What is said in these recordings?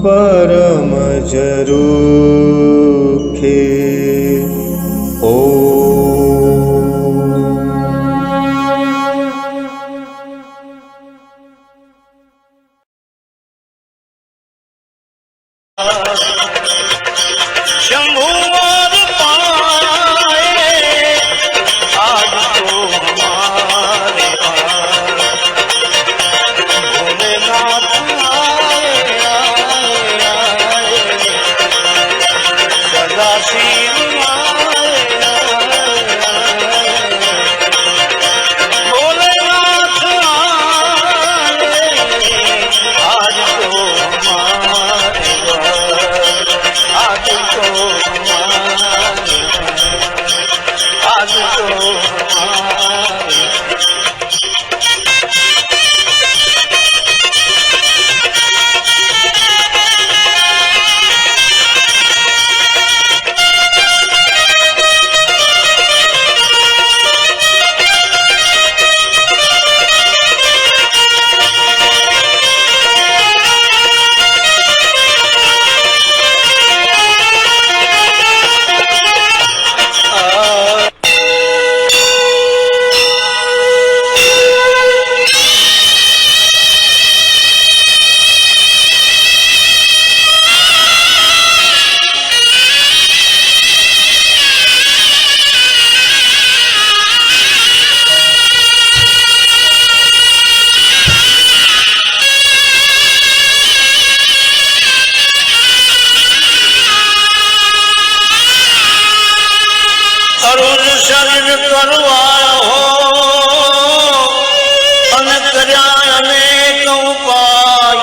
परम जरूखे ओ शंभू मोर पाए आज तो हमारे भोलेनाथ आए सदा शिव भोलेनाथ आए आज तो हमारे आज तो अरुण शरण करवाया हो अन कर्या अनेक उपाय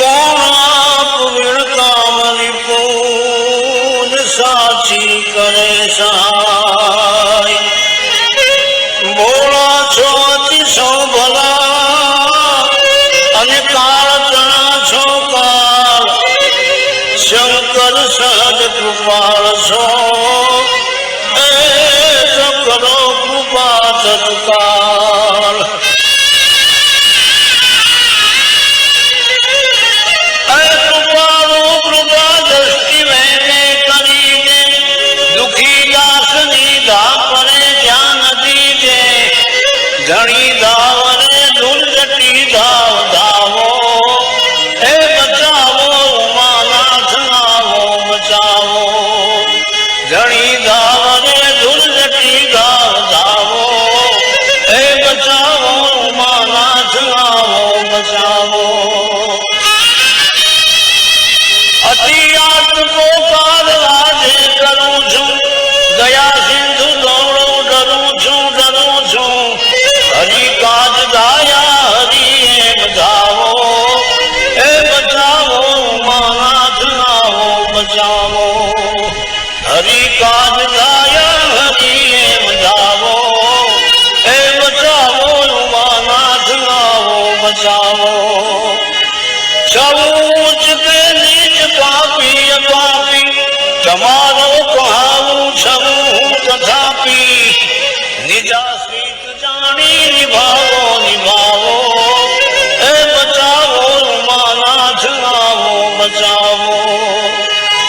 कौन आप विण कामनि पून साची करे सहाय भोला छो अति सो भला अन काल तना छो काल शंकर सहज कृपाल छो करो कृपा तत्काल कृपालो कृपा दृष्टि मैंने करी दे दुखी दास निधा परे ध्यान दीजे धनी धावरे दुर्जटी धाव धावो हे बचावो उमानाथ आवो बचावो धनी धावरे दुर्जटी धाव धावो हे बचावो उमानाथ आवो बचावो अति आत्मको काल राजे करूं छू दया सिंधु दौड़ो डरूं छू हरि काज दाया हरि एम धावो हे बचावो उमानाथ आवो बचावो हरि काज दाया हरि एम धावो हे बचावो उमानाथ आवो बचावो सबूच के नीच पापी अपापी तुम्हारो कहाऊ सबू तथापि निजाश्रित जानी निभावो निभावो हे बचावो उमानाथ आवो बचावो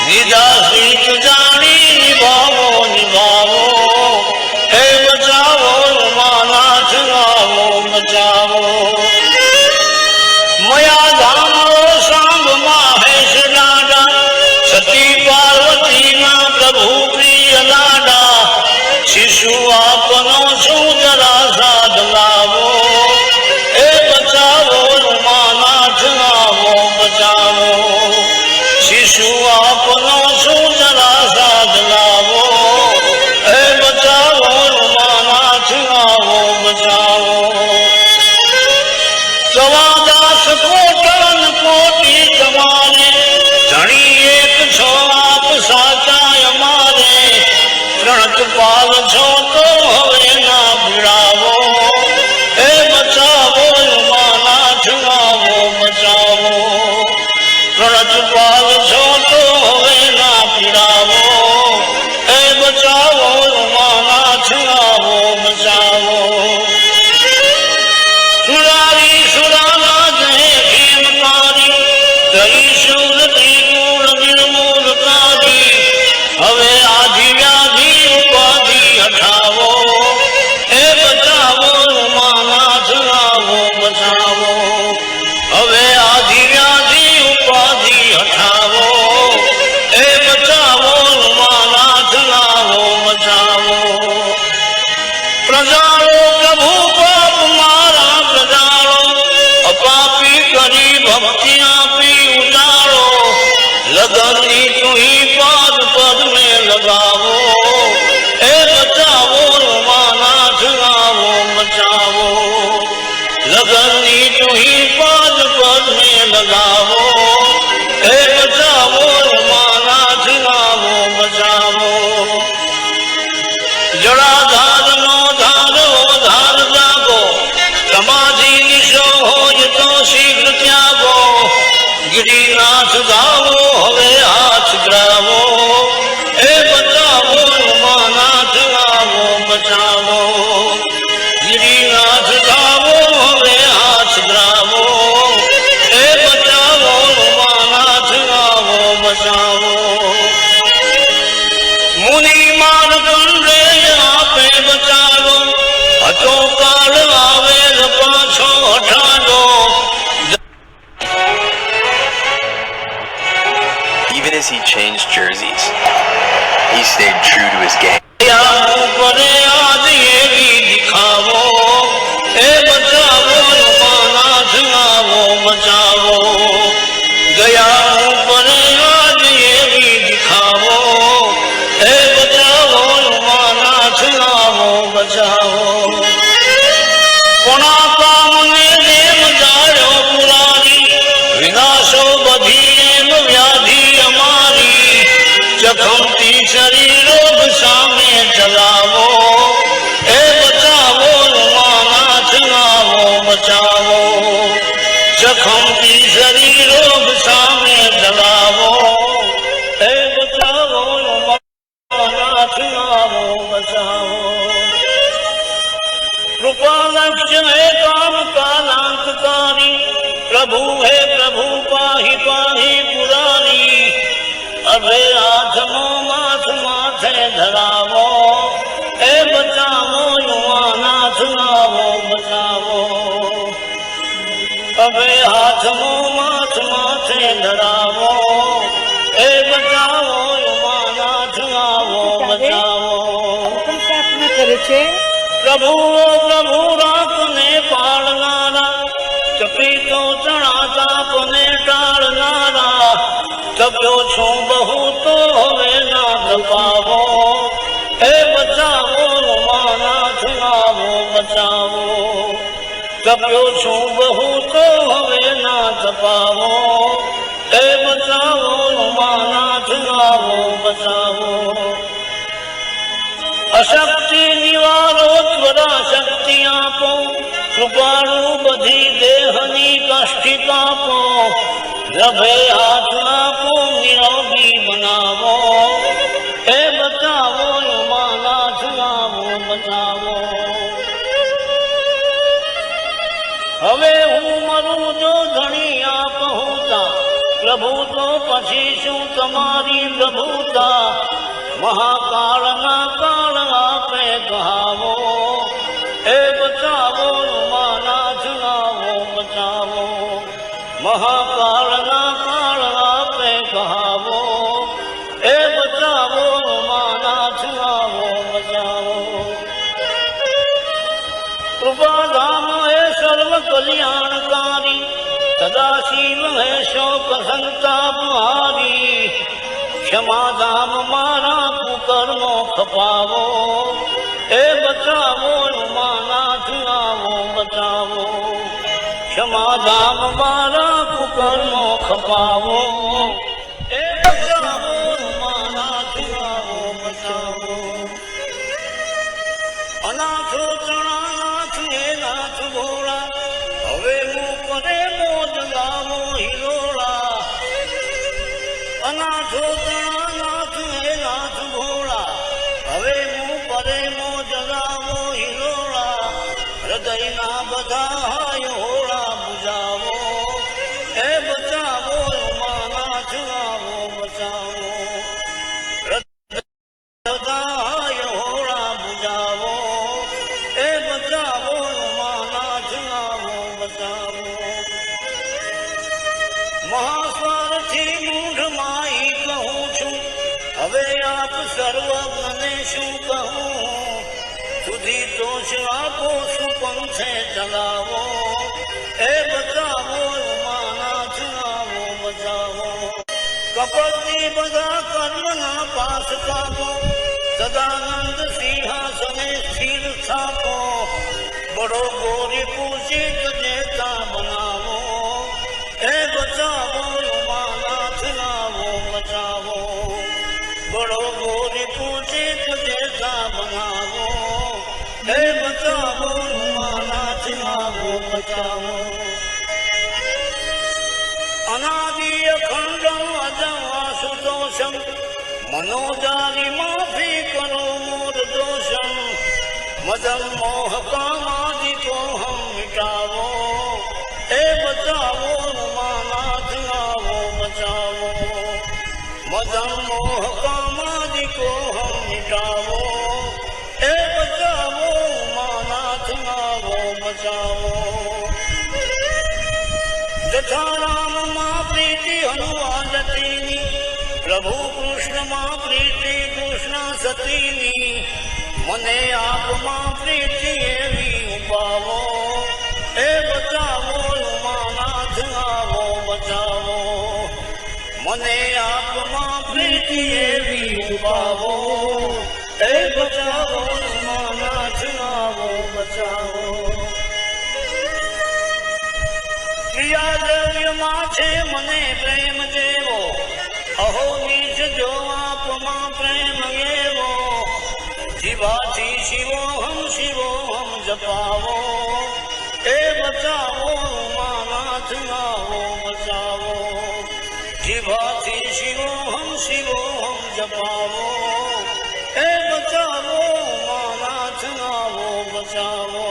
निजाश्रित जानी निभावो निभावो हे बचावो उमानाथ आवो बचावो मया धामो सांब माहेश लाडा सती पार्वती ना प्रभु प्रिय लाडा शिशु आपनो छू जरा साध लावो हे बचावो उमानाथ आवो बचावो शिशु आपनो छू जरा साध लावो हे बचावो उमानाथ आवो बचावो गवादास कोटन कोटि कमाने धनी एक छो आप साचा मारे प्रणत पाल छो तो हवे ना भिड़ावो हे बचावो उमानाथ आवो बचावो બચાવો. હવે આધિ વ્યાધિ ઉપાધિ હટાવો, એ બચાવો ઉમાનાથ લાવો બચાવો. પ્રજાળો પ્રભુ પાપ મારા પ્રજાળો, અપાપી કરી ભક્તિ આપી ઉજાળો. લગનની તુહી પાદ પદ ને લગાવો, એ બચાવો ઉમાનાથ લાવો બચાવો. લગનની તુહી પાદ પદ ને લગાવો, એ બચાવો ઉમાનાથ લાવો બચાવો. જળાધાર નો ધારો ધાર જાગો, સમાધિ નિશો હોય તો શીઘ્ર ત્યાગો. ગિરિનાથ ગાવો હવે હાથ ગ્રાવો, એ બચાવો ઉમાનાથ લાવો બચાવો. ગિરિનાથ ગાવો હવે હાથ ગ્રાવો, એ બચાવો ઉમાનાથ લાવો બચાવો. મુનિ માર્કંડે આપે બચાવો, હતો કાળ આવેલ પાછો હટાડો. Even as he changed jerseys, he stayed true to his game. પરે આજ એવી દિખાવો, એ બચાવો ઉમાનાથ લાવો બચાવો. ગયા પરે આજ એવી દિખાવો, એ બચાવો ઉમાનાથ લાવો બચાવો. કોના કામને દેવ જાળ્યો પુરારી, વિનાશો બધી એમ વ્યાધિ અમારી. જખમતી શરીરોગ સામે ચલાવો, એ બચાવો ઉમાનાથ લાવો બચાવો. જખમતી શરીરોગ સામે ચલાવો, એ બચાવો ઉમાનાથ લાવો બચાવો. કૃપાલક્ષ હે કામ કાલાંતકારી, પ્રભુ હે પ્રભુ પાહી પાહી પુરારી. અભે હાથનો માથ માથે ધરાવો, એ બચાવો ઉમાનાથ લાવો બચાવો. અભે હાથનો માથ માથે ધરાવો, એ બચાવો ઉમાનાથ લાવો બચાવો. કરે છે પ્રભુ પ્રભુ રાખને પાળનારા, ચપી તો ચણા તાપને ટાળનારા. તપ્યો છું બહુ તો હવે ના તપાવો, એ બચાવો ઉમાનાથ લાવો બચાવો. તપ્યો છું બહુ તો હવે ના તપાવો, એ બચાવો ઉમાનાથ લાવો બચાવો. અશક્તિ નિવારો ત્વરા શક્તિ આપો, કૃપાળુ બધી દેહની કષ્ટી કાપો. રભે હાથ આપો નિરોગી બનાવો, એ બચાવો ઉમાનાથ લાવો બચાવો. હવે હું મરું જો ધણી આપ હોતા, પ્રભુ તો પછી શું તમારી પ્રભુતા. મહાકાળના કાળ આપે કહાવો, એ બચાવો ઉમાનાથ લાવો બચાવો. મહાકાળના કાળ આપે કહાવો, એ બચાવો ઉમાનાથ લાવો બચાવો. કૃપાધામ હે સર્વ કલ્યાણકારી, સદાશિવ હે શોક સંતાપ હારી. ક્ષમાધામ મારા કુકર્મો ખપાવો, એ બચાવો ઉમાનાથ લાવો બચાવો. ક્ષમાધામ મારા કુકર્મો ખપાવો, એ બચાવો ઉમાનાથ લાવો બચાવો. અનાથો ચણાનાથ હે નાથ ભોળા, હવે હું પરે મોજ લાવો હિરોળા. અનાથો ચણાનાથ હે નાથ ભોળા, હવે હું પરે મોજ લાવો હિરોળા. હૃદયના બધા હાય હોળા બુજાવો, એ બચાવો ઉમાનાથ લાવો બચાવો. બધા હાય હોળા બુજાવો, એ બચાવો ઉમાનાથ લાવો બચાવો. બચાવો મહાસ્વાર્થી મૂઢ માઈ કહું છું હવે આપ સર્વજ્ઞને શું કહું સુધી દોષ આપો સુપંથે ચલાવો એ બચાવો ઉમાનાથ આવો બચાવો કપટની બધા કર્મના પાસ કાપો સદાનંદ સિંહાસને સ્થિર સ્થાપો બડો ગોરી પૂછિત દેતા બનાવો એ બચાવો ઉમાનાથ આવો બચાવો બડો ગોરી પૂછિત દેતા બનાવો એ બચાવો ઉમાનાથ આવો બચાવો અનાદિ અખંડમ અજમ વાસુદોષમ मनोजारी माफी करो मोर दोषम मदन मोह कामादि को हम मिटावो ए बचावो उमानाथ आवो बचावो मदन मोह कामादि को हम मिटावो ए बचावो उमानाथ आवो बचावो जथा राम मां प्रीति हनुमानतीनी प्रभु कृष्ण मां प्रीति कृष्ण सतीनी મને આપમાં પ્રીતિ એવી ઉપાવો એ બચાવો ઉમાનાથ આવો બચાવો મને આપમાં પ્રીતિ એવી ઉપાવો એ બચાવો ઉમાનાથ આવો બચાવો ક્રિયા દ્રવ્યમાં છે મને પ્રેમ જેવો અહો નીચ જો આપમાં પ્રેમ એવો જીવાથી શિવોહમ જપાવો એ બચાવો ઉમાનાથ આવો બચાવો જીવાથી શિવોહમ જપાવો એ બચાવો ઉમાનાથ આવો બચાવો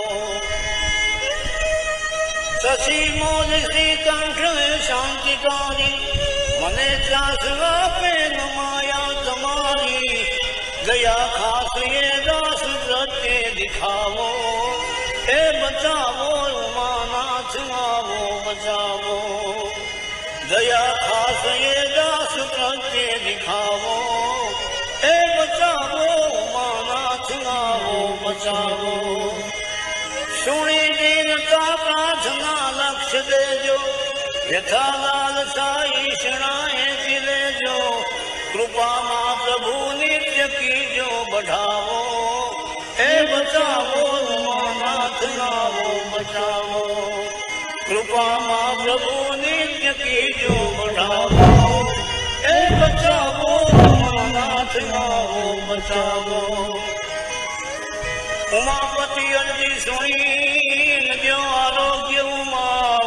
શશી મોજ શ્રી કંઠ શાંતિકારી મને ત્રાસ આપે ન માયા તમારી ગયા ખાસ એ દાસ પ્રત્યે દિખાવો એ બચાવો ઉમાનાથ આવો બચાવો ગયા ખાસ એ દાસ પ્રત્યે દિખાવો એ બચાવો ઉમાનાથ આવો બચાવો સુણી દીનતા પ્રાર્થના લક્ષ્ય દેજો यथा लालसाई शरणाए लेजो कृपा मां प्रभु नित्य कीजो बढ़ावो ए बचावो उमानाथ आवो बचावो कृपा मां प्रभु नित्य कीजो बढ़ावो ए बचावो उमानाथ आवो बचावो उमापति अर्जी सुनी नजो आरोग्य उमाव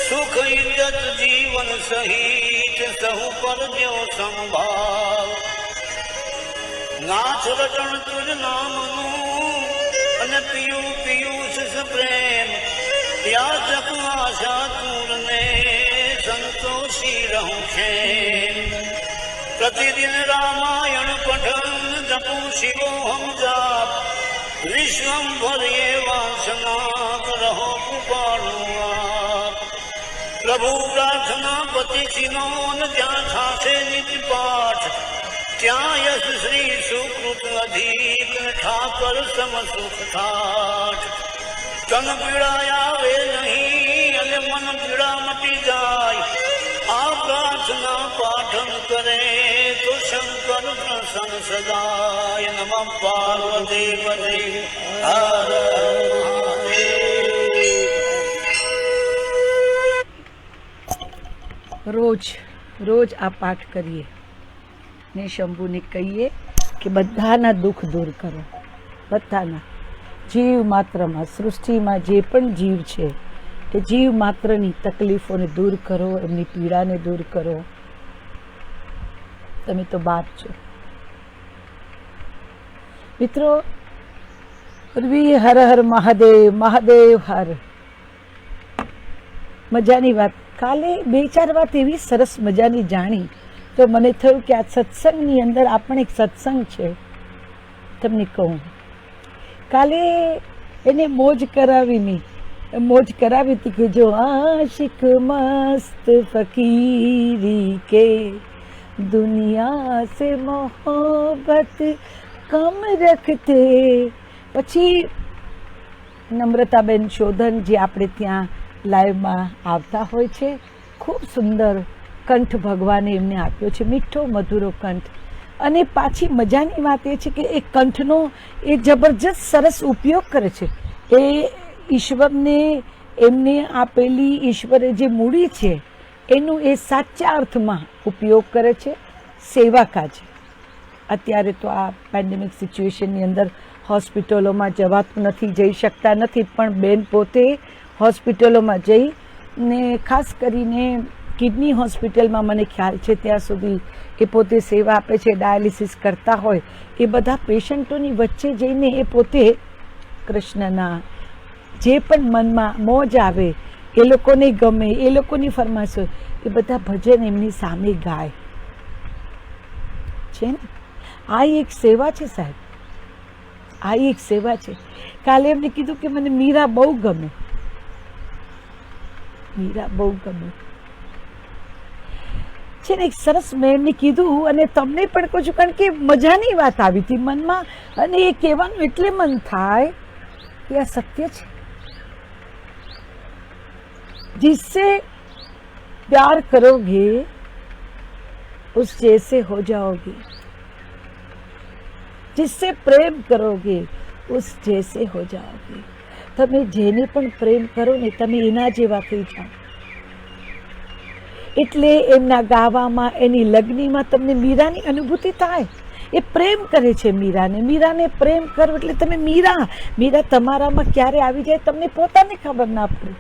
सुख इज्जत जीवन सहित सहु पर जो संभाव नाथ रटन तुझ नामनु अन पियू पीयूष प्रेम त्याजक आशा तूरने संतोषी रहूं खेम प्रतिदिन रामायण पठन जपू शिवो हम जाप विश्वम्भर ये वासना रहो पुकारू आप प्रभु प्रार्थना पति सिनोन ज्યાં થાશે નિજ પાઠ ત્યાં યશ શ્રી સુકૃત અધિક ઠાકર સમ સુખ ઠાઠ તન પીડા આવે નહીં અને મન પીડા મટી જાય આ પ્રાર્થના પાઠન કરે તો શંકર પ્રસન્ન સદાય નમઃ પાર્વતી પતે હર રોજ રોજ આ પાઠ કરીએ ને શંભુને કહીએ કે બધાના દુઃખ દૂર કરો, બધાના જીવ માત્રમાં સૃષ્ટિમાં જે પણ જીવ છે તે જીવ માત્રની તકલીફોને દૂર કરો, એમની પીડાને દૂર કરો. તમે તો બાપ છો મિત્રો. હર હર મહાદેવ, મહાદેવ હર. મજાની વાત, કાલે 2-4 વાત એવી સરસ મજાની જાણી તો મને થયું કે આ સત્સંગની અંદર આ પણ એક સત્સંગ છે. તમને કહું, કાલે એને મોજ કરાવીની મોજ કરાવી હતી કે જો આશિક મસ્ત ફકીરી કે દુનિયા સે મોહબ્બત કમ રખતે. પછી નમ્રતાબેન શોધન જે આપણે ત્યાં લાઈવમાં આવતા હોય છે, ખૂબ સુંદર કંઠ ભગવાને એમને આપ્યો છે, મીઠો મધુરો કંઠ. અને પાછી મજાની વાત એ છે કે એ કંઠનો એ જબરજસ્ત સરસ ઉપયોગ કરે છે. એ ઈશ્વરને એમને આપેલી ઈશ્વરે જે મૂડી છે એનું એ સાચા અર્થમાં ઉપયોગ કરે છે, સેવા કાજ. અત્યારે તો આ પેન્ડેમિક સિચ્યુએશનની અંદર હોસ્પિટલોમાં જવાતું નથી, જઈ શકતા નથી, પણ બેન પોતે હોસ્પિટલોમાં જઈને ખાસ કરીને કિડની હોસ્પિટલમાં મને ખ્યાલ છે ત્યાં સુધી એ પોતે સેવા આપે છે, ડાયાલિસિસ કરતા હોય એ બધા પેશન્ટોની વચ્ચે જઈને એ પોતે કૃષ્ણના જે પણ મનમાં મોજ આવે, એ લોકોને ગમે, એ લોકોની ફરમાશ હોય, એ બધા ભજન એમની સામે ગાય છે ને. આ એક સેવા છે સાહેબ, આ એક સેવા છે. કાલે એમને કીધું કે મને મીરા બહુ ગમે, મીરા બહુ ગમે છે ને. એક સરસ મેં એમને કીધું અને તમને પણ કહું છું, કારણ કે મજાની વાત આવી હતી મનમાં, અને એ કહેવાનું એટલે મન થાય કે આ સત્ય છે. जिससे प्यार करोगे उस जैसे हो जाओगे, जिससे प्रेम करोगे उस जैसे हो जाओगे. તમે જેને પણ પ્રેમ કરો ને તમે એના જેવા થઈ જાઓ. એટલે એમના ગાવામાં, એની લગ્નીમાં તમને મીરાની અનુભૂતિ થાય. એ પ્રેમ કરે છે મીરાને, મીરાને પ્રેમ કરો એટલે તમે મીરા, મીરા તમારામાં ક્યારે આવી જાય તમને પોતાને ખબર ના પડે.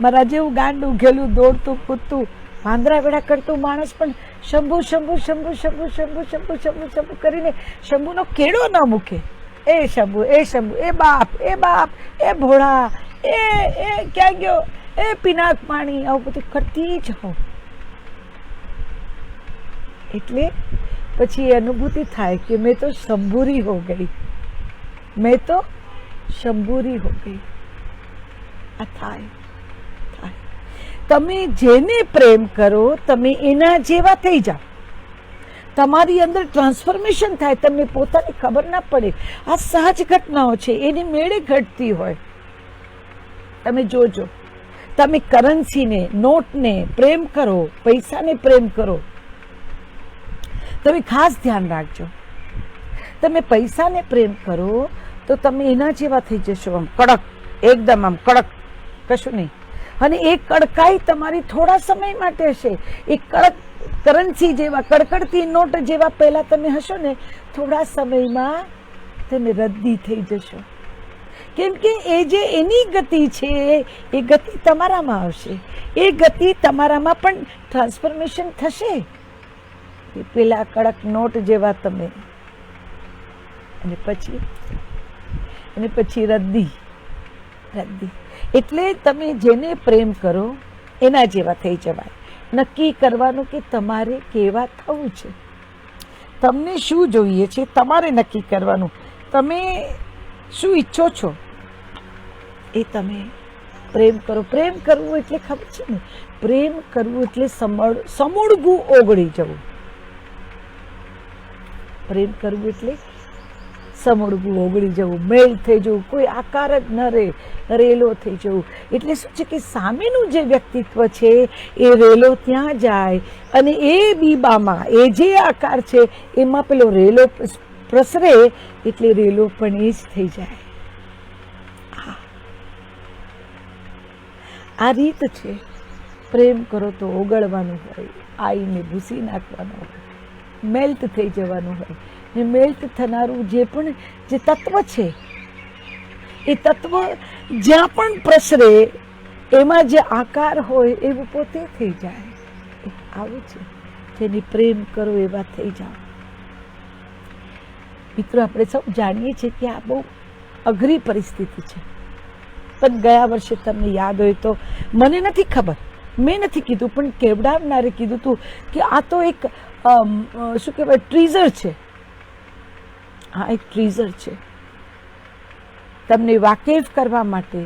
મારા જેવું ગાંડું ઘેલું દોડતું કૂદતું વાંદરા વેડા કરતું માણસ પણ શંભુ શંભુ શંભુ શંભુ શંભુ શંભુ શંભુ શંભુ કરીને શંભુનો કેળો ન મૂકે. એ શંભુ, એ શંભુ, એ બાપ, એ બાપ, એ ભોળા, એ ક્યાં ગયો, એ પિનાક પાણી, આવું બધું કરતી જ હો. એટલે પછી એ અનુભૂતિ થાય કે મેં તો શંભુરી હો ગઈ, મેં તો શંભુરી હો ગઈ. આ થાય. તમે જેને પ્રેમ કરો તમે એના જેવા થઈ જાઓ. તમારી અંદર ટ્રાન્સફોર્મેશન થાય, તમને પોતાની ખબર ના પડે. આ સહજ ઘટનાઓ છે, એની મેળે ઘટતી હોય. તમે જોજો, તમે કરન્સીને, નોટને પ્રેમ કરો, પૈસાને પ્રેમ કરો, તમે ખાસ ધ્યાન રાખજો. તમે પૈસાને પ્રેમ કરો તો તમે એના જેવા થઈ જશો, આમ કડક, એકદમ આમ કડક, કશું નહીં. અને એ કડકાઈ તમારી થોડા સમય માટે હશે. એ કડક કરન્સી જેવા, કડકડતી નોટ જેવા પહેલા તમે હશો ને, થોડા સમયમાં તમે રદ્દી થઈ જશો. કેમ કે એ જે એની ગતિ છે એ ગતિ તમારામાં આવશે, એ ગતિ તમારામાં પણ ટ્રાન્સફોર્મેશન થશે. એ પેલા કડક નોટ જેવા તમે, અને પછી રદ્દી. એટલે તમે જેને પ્રેમ કરો એના જેવા થઈ જવાય. નક્કી કરવાનું કે તમારે કેવા થવું છે, તમને શું જોઈએ છે, તમારે નક્કી કરવાનું. તમે શું ઈચ્છો છો એ તમે પ્રેમ કરો. પ્રેમ કરવું એટલે ખબર છે ને, પ્રેમ કરવું એટલે સમૂળગું ઓગળી જવું. પ્રેમ કરવું એટલે સમૂળગું ઓગળી જવું, મેલ થઈ જવું, કોઈ આકાર જ ન રહે, રેલો થઈ જવું. એટલે શું છે કે સામેનું જે વ્યક્તિત્વ છે એ રેલો ત્યાં જાય અને એ બીબામાં એ જે આકાર છે એમાં પેલો રેલો પ્રસરે, એટલે રેલો પણ એ જ થઈ જાય. આ રીત છે. પ્રેમ કરો તો ઓગળવાનું હોય, આઈને ભૂસી નાખવાનું હોય, મેલ્ટ થઈ જવાનું હોય. ને મેલ્ટ થનારું જે પણ જે તત્વ છે એ તત્વ જ્યાં પણ પ્રસરે એમાં જે આકાર હોય એવું પોતે થઈ જાય. આવું છે, જેને પ્રેમ કરો એવા થઈ જાઓ. મિત્રો, આપણે સૌ જાણીએ છીએ કે આ બહુ અઘરી પરિસ્થિતિ છે. પણ ગયા વર્ષે તમને યાદ હોય તો, મને નથી ખબર, મેં નથી કીધું પણ કેવડાવનારે કીધું હતું કે આ તો એક શું કહેવાય, ટ્રીઝર છે. હા, એક ટ્રીઝર છે. તમને વાકેફ કરવા માટે,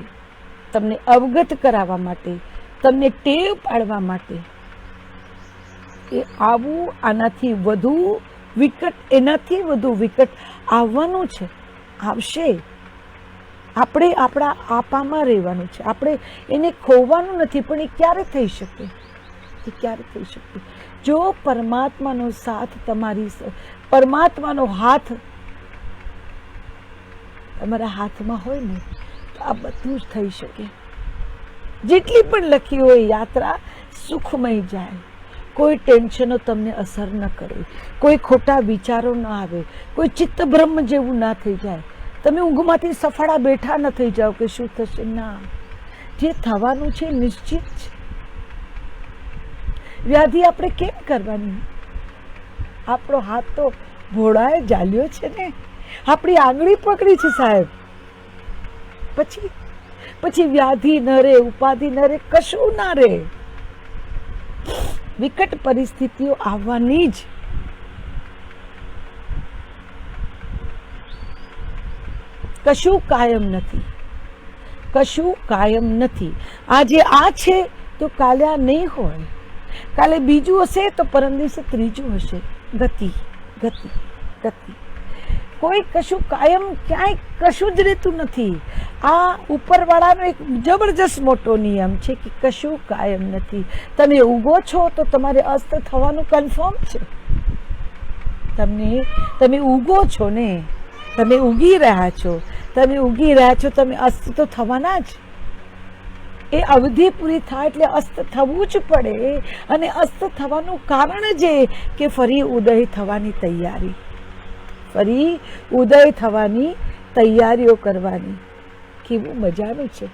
તમને અવગત કરાવવા માટે, તમને ટેવ પાડવા માટે. એ આવું આનાથી વધુ વિકટ, એનાથી વધુ વિકટ આવવાનું છે, આવશે. આપણે આપણા આપામાં રહેવાનું છે, આપણે એને ખોવાનું નથી. પણ એ ક્યારે થઈ શકે? એ ક્યારે થઈ શકે? જો પરમાત્માનો સાથ પરમાત્માનો હાથ તમારા હાથમાં હોય ને, તો આ બધું જ થઈ શકે. જેટલી પણ લખી હોય યાત્રા સુખમય જાય. કોઈ ટેન્શનો તમને અસર ન કરે, કોઈ ખોટા વિચારો ન આવે, કોઈ ચિત્તભ્રમ જેવું ના થઈ જાય. તમે ઊંઘમાંથી સફાળા બેઠા ન થઈ જાઓ કે શું થશે. ના, જે થવાનું છે નિશ્ચિત છે. વ્યાધિ આપણે કેમ કરવાની? આપણો હાથ તો ભોળાએ ચાલ્યો છે ને, આપણી આંગળી પકડી છે સાહેબ. પછી વ્યાધિ ન રહે, ઉપાધિ ન રહે, કશું ના રહે. વિકટ પરિસ્થિતિઓ આવવાની જ. કશું કાયમ નથી, કશું કાયમ નથી. આજે આ છે તો કાલે આ નહીં હોય, કાલે બીજું હશે તો પરમ દિવસે ત્રીજું હશે. ગતિ ગતિ ગતિ. કોઈ કશું કાયમ ક્યાંય કશું જ રહેતું નથી. આ ઉપરવાળાનો એક જબરજસ્ત મોટો નિયમ છે કે કશું કાયમ નથી. તમે ઊગો છો તો તમારે અસ્ત થવાનું કન્ફર્મ છે. તમે ઊગો છો ને, તમે ઉગી રહ્યા છો, તમે અસ્ત તો થવાના જ. એ અવધિ પૂરી થાય એટલે અસ્ત થવું જ પડે. અને અસ્ત થવાનું કારણ જ કે ફરી ઉદય થવાની તૈયારી, ફરી ઉદય થવાની તૈયારીઓ કરવાની. કેવું મજાનું છે.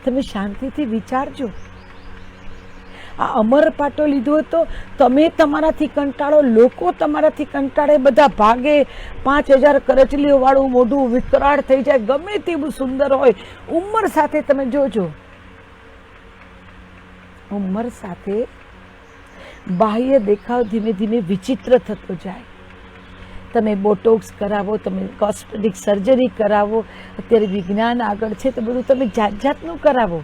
તમે શાંતિથી વિચારજો. આ અમર પાટો લીધો તો તમે તમારાથી કંટાળો, લોકો તમારાથી કંટાળે, બધા ભાગે. 5000 કરચલીઓ વાળું મોઢું વિકરાળ થઈ જાય, ગમે તેવું સુંદર હોય. ઉંમર સાથે તમે જોજો, ઉંમર સાથે બાહ્ય દેખાવ ધીમે ધીમે વિચિત્ર થતો જાય. તમે બોટોક્સ કરાવો, તમે કોસ્મેટિક સર્જરી કરાવો, અત્યારે વિજ્ઞાન આગળ છે તો બધું તમે જાત જાતનું કરાવો.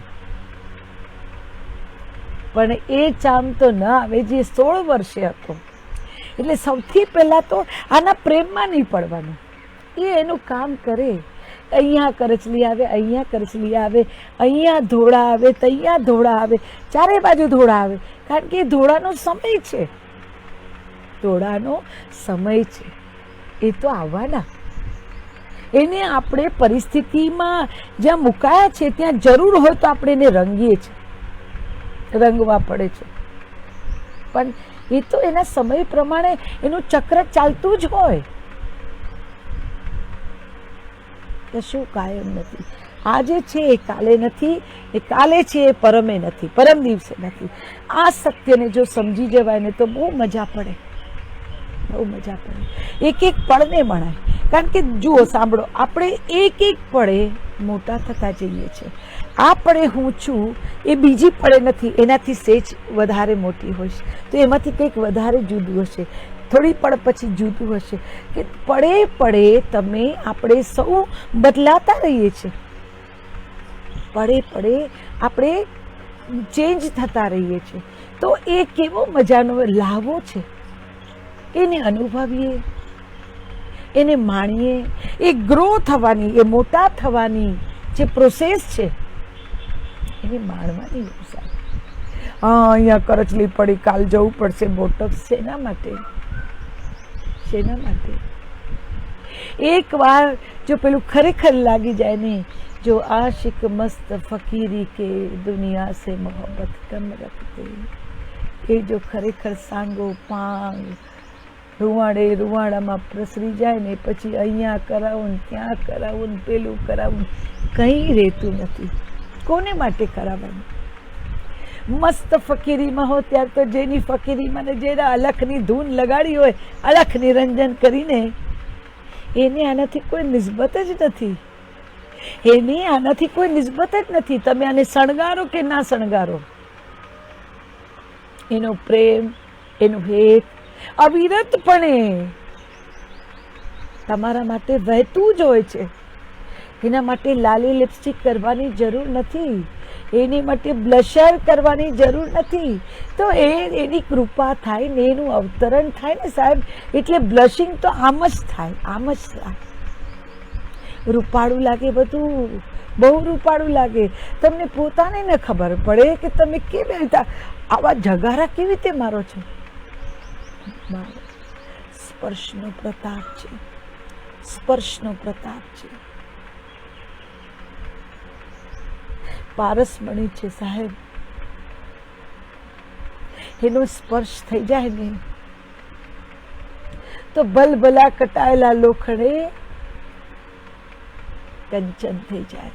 પણ એ ચામ તો ન આવે જે 16 વર્ષે હતો. એટલે સૌથી પહેલા તો આના પ્રેમમાં નહીં પડવાનું. એ એનું કામ કરે. અહીંયા કરચલી આવે, અહીંયા કરચલી આવે, અહીંયા ધોળા આવે, ત્યાં ધોળા આવે, ચારે બાજુ ધોળા આવે. કારણ કે એ ધોળાનો સમય છે, ધોળાનો સમય છે. એ તો આવવાના. એને આપણે પરિસ્થિતિમાં જ્યાં મુકાયા છે ત્યાં જરૂર હોય તો આપણે એને રંગીએ છીએ, રંગવા પડે છે. પણ એ તો એના સમય પ્રમાણે એનું ચક્ર ચાલતું જ હોય. કશું કાયમ નથી. આજે છે એ કાલે નથી, એ કાલે છે એ પરમે નથી, પરમ દિવસે નથી. આ સત્યને જો સમજી જવાય ને તો બહુ મજા પડે, બહુ મજા પડે. એક એક પળને મણાય. કારણ કે જુઓ, સાંભળો, આપણે એક એક પળે મોટા થતા જઈએ છીએ. આ પળે હું છું એ બીજી પળે નથી, એનાથી સેજ વધારે મોટી હોય છે. તો એમાંથી કંઈક વધારે જુદું હશે, થોડી પળ પછી જુદું હશે. કે પળે પળે આપણે સૌ બદલાતા રહીએ છીએ. પળે પળે આપણે ચેન્જ થતા રહીએ છીએ. તો એ કેવો મજાનો લાવો છે. એને અનુભવીએ, એને માણીએ. એ ગ્રો થવાની, એ મોટા થવાની જે પ્રોસેસ છે એને માણવાની. અહીંયા કરચલી પડી, કાલ જવું પડશે બોટોક્સ. શેના માટે? શેના માટે? એક વાર જો પેલું ખરેખર લાગી જાય ને, જો આશિક મસ્ત ફકીરી કે દુનિયા સે મોહબ્બત કમ રખતે, એ જો ખરેખર સાંગો પાંગ રૂવાડે રૂવાડામાં પ્રસરી જાય ને, પછી અહીંયા કરાવું, ત્યાં કરાવું, પેલું કરાવું, કંઈ રહેતું નથી. કોને માટે કરાવવાનું? મસ્ત ફકીરીમાં હો ત્યાર તો જેની ફકીરીમાં ને જેના અલખની ધૂન લગાડી હોય, અલખ નિરંજન કરીને, એને આનાથી કોઈ નિસ્બત જ નથી. એની આનાથી કોઈ નિસ્બત જ નથી. તમે આને શણગારો કે ના શણગારો, એનો પ્રેમ, એનું હેત અવિરતપણે તમારા માટે વહેતું જ હોય છે. એના માટે લાલી લિપસ્ટિક કરવાની જરૂર નથી, એની માટે બ્લશર કરવાની જરૂર નથી. તો એની કૃપા થાય ને એનું અવતરણ થાય ને સાહેબ, એટલે બ્લશિંગ તો આમ જ થાય, આમ જ થાય. રૂપાળું લાગે બધું, બહુ રૂપાળું લાગે. તમને પોતાને ન ખબર પડે કે તમે કેવી રીતે આવા જગારા કેવી રીતે મારો છો. સ્પર્શનો પ્રતાપ છે, સ્પર્શનો પ્રતાપ છે. પારસમણી છે સાહેબ, એનો સ્પર્શ થઈ જાય ને તો ભલભલા કટાયેલા લોખંડે કંચન થઈ જાય.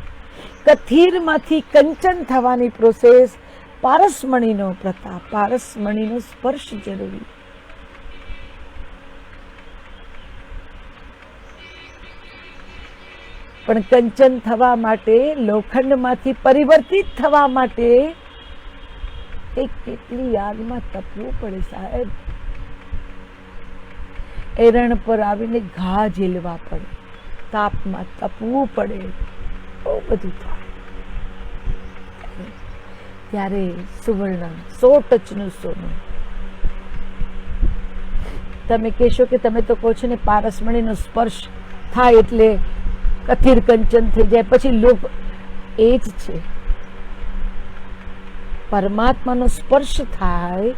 કથીરમાંથી કંચન થવાની પ્રોસેસ પારસમણીનો પ્રતાપ, પારસમણીનો સ્પર્શ જરૂરી. પણ કંચન થવા માટે, લોખંડમાંથી પરિવર્તિત થવા માટે કેટલી યાદમાં તપવું પડે સાહેબ. એરણ પર આવીને ઘા ઝીલવા પડે, તાપમાં તપવું પડે, બહુ બધું થાય. ત્યારે સુવર્ણ 100 ટચનું સોનું. તમે કહેશો કે તમે તો કહો છો ને પારસમણીનો સ્પર્શ થાય એટલે કથિર કંચન થઈ જાય, પછી લોક એ જ છે. પરમાત્માનો સ્પર્શ થાય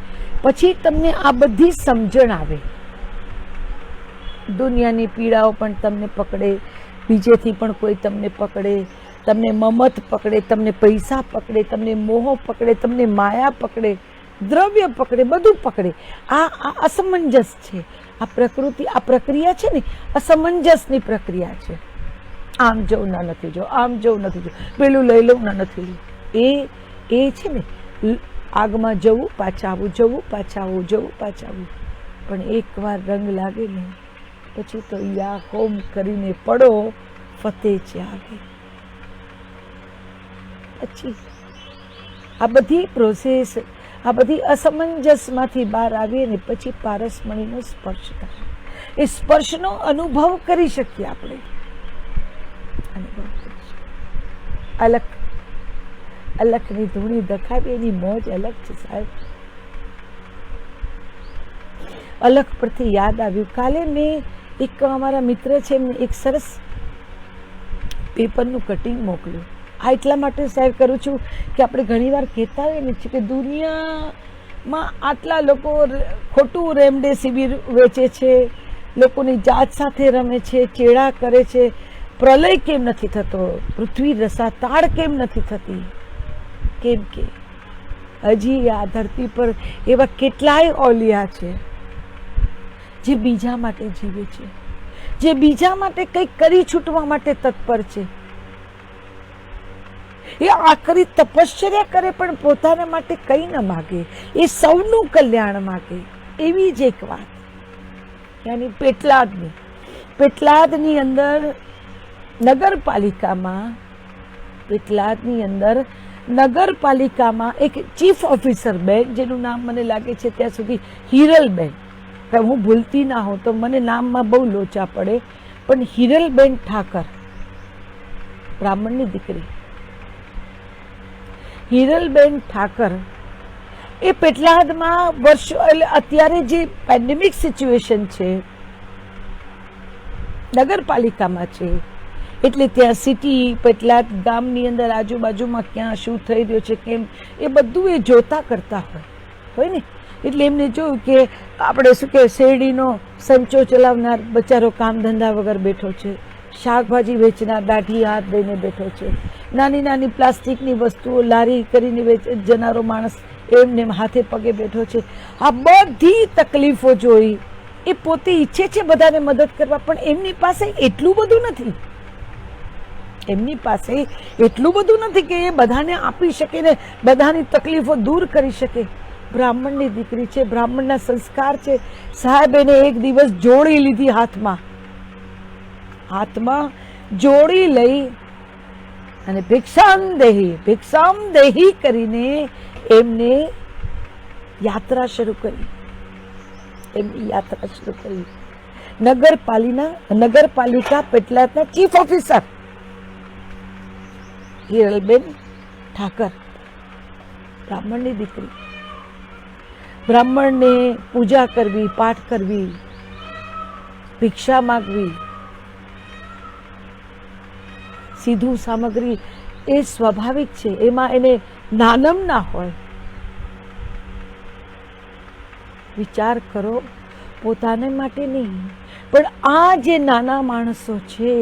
પછી તમને આ બધી સમજણ આવે. દુનિયાની પીડાઓ પણ તમને પકડે, બીજેથી પણ કોઈ તમને પકડે, તમને મમત પકડે, તમને પૈસા પકડે, તમને મોહ પકડે, તમને માયા પકડે, દ્રવ્ય પકડે, બધું પકડે. આ અસમંજસ છે. આ પ્રકૃતિ, આ પ્રક્રિયા છે ને, અસમંજસની પ્રક્રિયા છે. આમ જવું ના નથી જો, આમ જવું નથી જો, પેલું લઈ લઉં ના નથી લેવું. એ છે ને આગમાં જવું પાછા આવવું, જવું પાછા આવવું, જવું પાછા આવવું. પણ એકવાર રંગ લાગે ને પછી તો યા હોમ કરીને પડો ફતેહ છે આગે. પછી આ બધી પ્રોસેસ, આ બધી અસમંજસમાંથી બહાર આવીએ ને પછી પારસમણીનો સ્પર્શ થાય. એ સ્પર્શનો અનુભવ કરી શકીએ આપણે. અલખ, અલખની ધૂણી દખાવી એની મોજ અલગ છે સાહેબ. અલખ પરથી યાદ આવ્યું, કાલે મેં એક અમારા મિત્ર છે એમને એક સરસ પેપરનું કટિંગ મોકલ્યું. આ એટલા માટે શેર કરું છું કે આપણે ઘણીવાર કહેતા હોઈએ ને કે દુનિયામાં આટલા લોકો ખોટું રેમડેસિવિર વેચે છે, લોકોની જાત સાથે રમે છે, ચેડા કરે છે. પ્રલય કેમ નથી થતો? પૃથ્વી રસાતાળ કેમ નથી થતી? કેમ કે હજી આ ધરતી પર એવા કેટલાય ઓલિયા છે જે બીજા માટે જીવે છે, જે બીજા માટે કંઈક કરી છૂટવા માટે તત્પર છે. એ આખરી તપશ્ચર્યા કરે પણ પોતાના માટે કંઈ ન માગે, એ સૌનું કલ્યાણ માગે. એવી જ એક વાત યાની પેટલાદની. પેટલાદની અંદર નગરપાલિકામાં, પેટલાદની અંદર નગરપાલિકામાં એક ચીફ ઓફિસર બેન, જેનું નામ મને લાગે છે ત્યાં સુધી હિરલબેન, હું ભૂલતી ના હોઉં તો મને નામમાં બહુ લોચા પડે, પણ હિરલબેન ઠાકર, બ્રાહ્મણની દીકરી હિરલબેન ઠાકર, એ પેટલાદમાં વર્ષો, અત્યારે જે પેન્ડેમિક સિચ્યુએશન છે નગરપાલિકામાં છે, એટલે ત્યાં સિટી પેટલાદ ગામની અંદર આજુબાજુમાં ક્યાં શું થઈ રહ્યું છે કેમ, એ બધું એ જોતા કરતા હોય ને. એટલે એમને જોયું કે આપણે શું કે શેરડીનો સંચો ચલાવનાર બચારો કામ ધંધા વગર બેઠો છે, શાકભાજી વેચનાર દાઢી હાથ દઈને બેઠો છે, નાની નાની પ્લાસ્ટિકની વસ્તુઓ લારી કરીને જનારો માણસ એમને હાથે પગે બેઠો છે. આ બધી તકલીફો જોઈ એ પોતે ઈચ્છે છે બધાને મદદ કરવા, પણ એમની પાસે એટલું બધું નથી. એમની પાસે એટલું બધું નથી કે એ બધાને આપી શકે ને બધાની તકલીફો દૂર કરી શકે. બ્રાહ્મણની દીકરી છે, બ્રાહ્મણના સંસ્કાર છે. સાહેબ એને એક દિવસ જોડી લીધી, હાથમાં જોડી લઈ અને ભિક્ષામ દેહી કરીને એમને યાત્રા શરૂ કરી. નગરપાલિકા પેટલાદના ચીફ ઓફિસર હિરલબેન ઠાકર, બ્રાહ્મણની દીકરી. બ્રાહ્મણને પૂજા કરવી, પાઠ કરવી, ભિક્ષા માગવી, સીધું સામગ્રી એ સ્વાભાવિક છે, એમાં એને નાનમ ના હોય. વિચાર કરો, પોતાને માટે નહીં, પણ આ જે નાના માણસો છે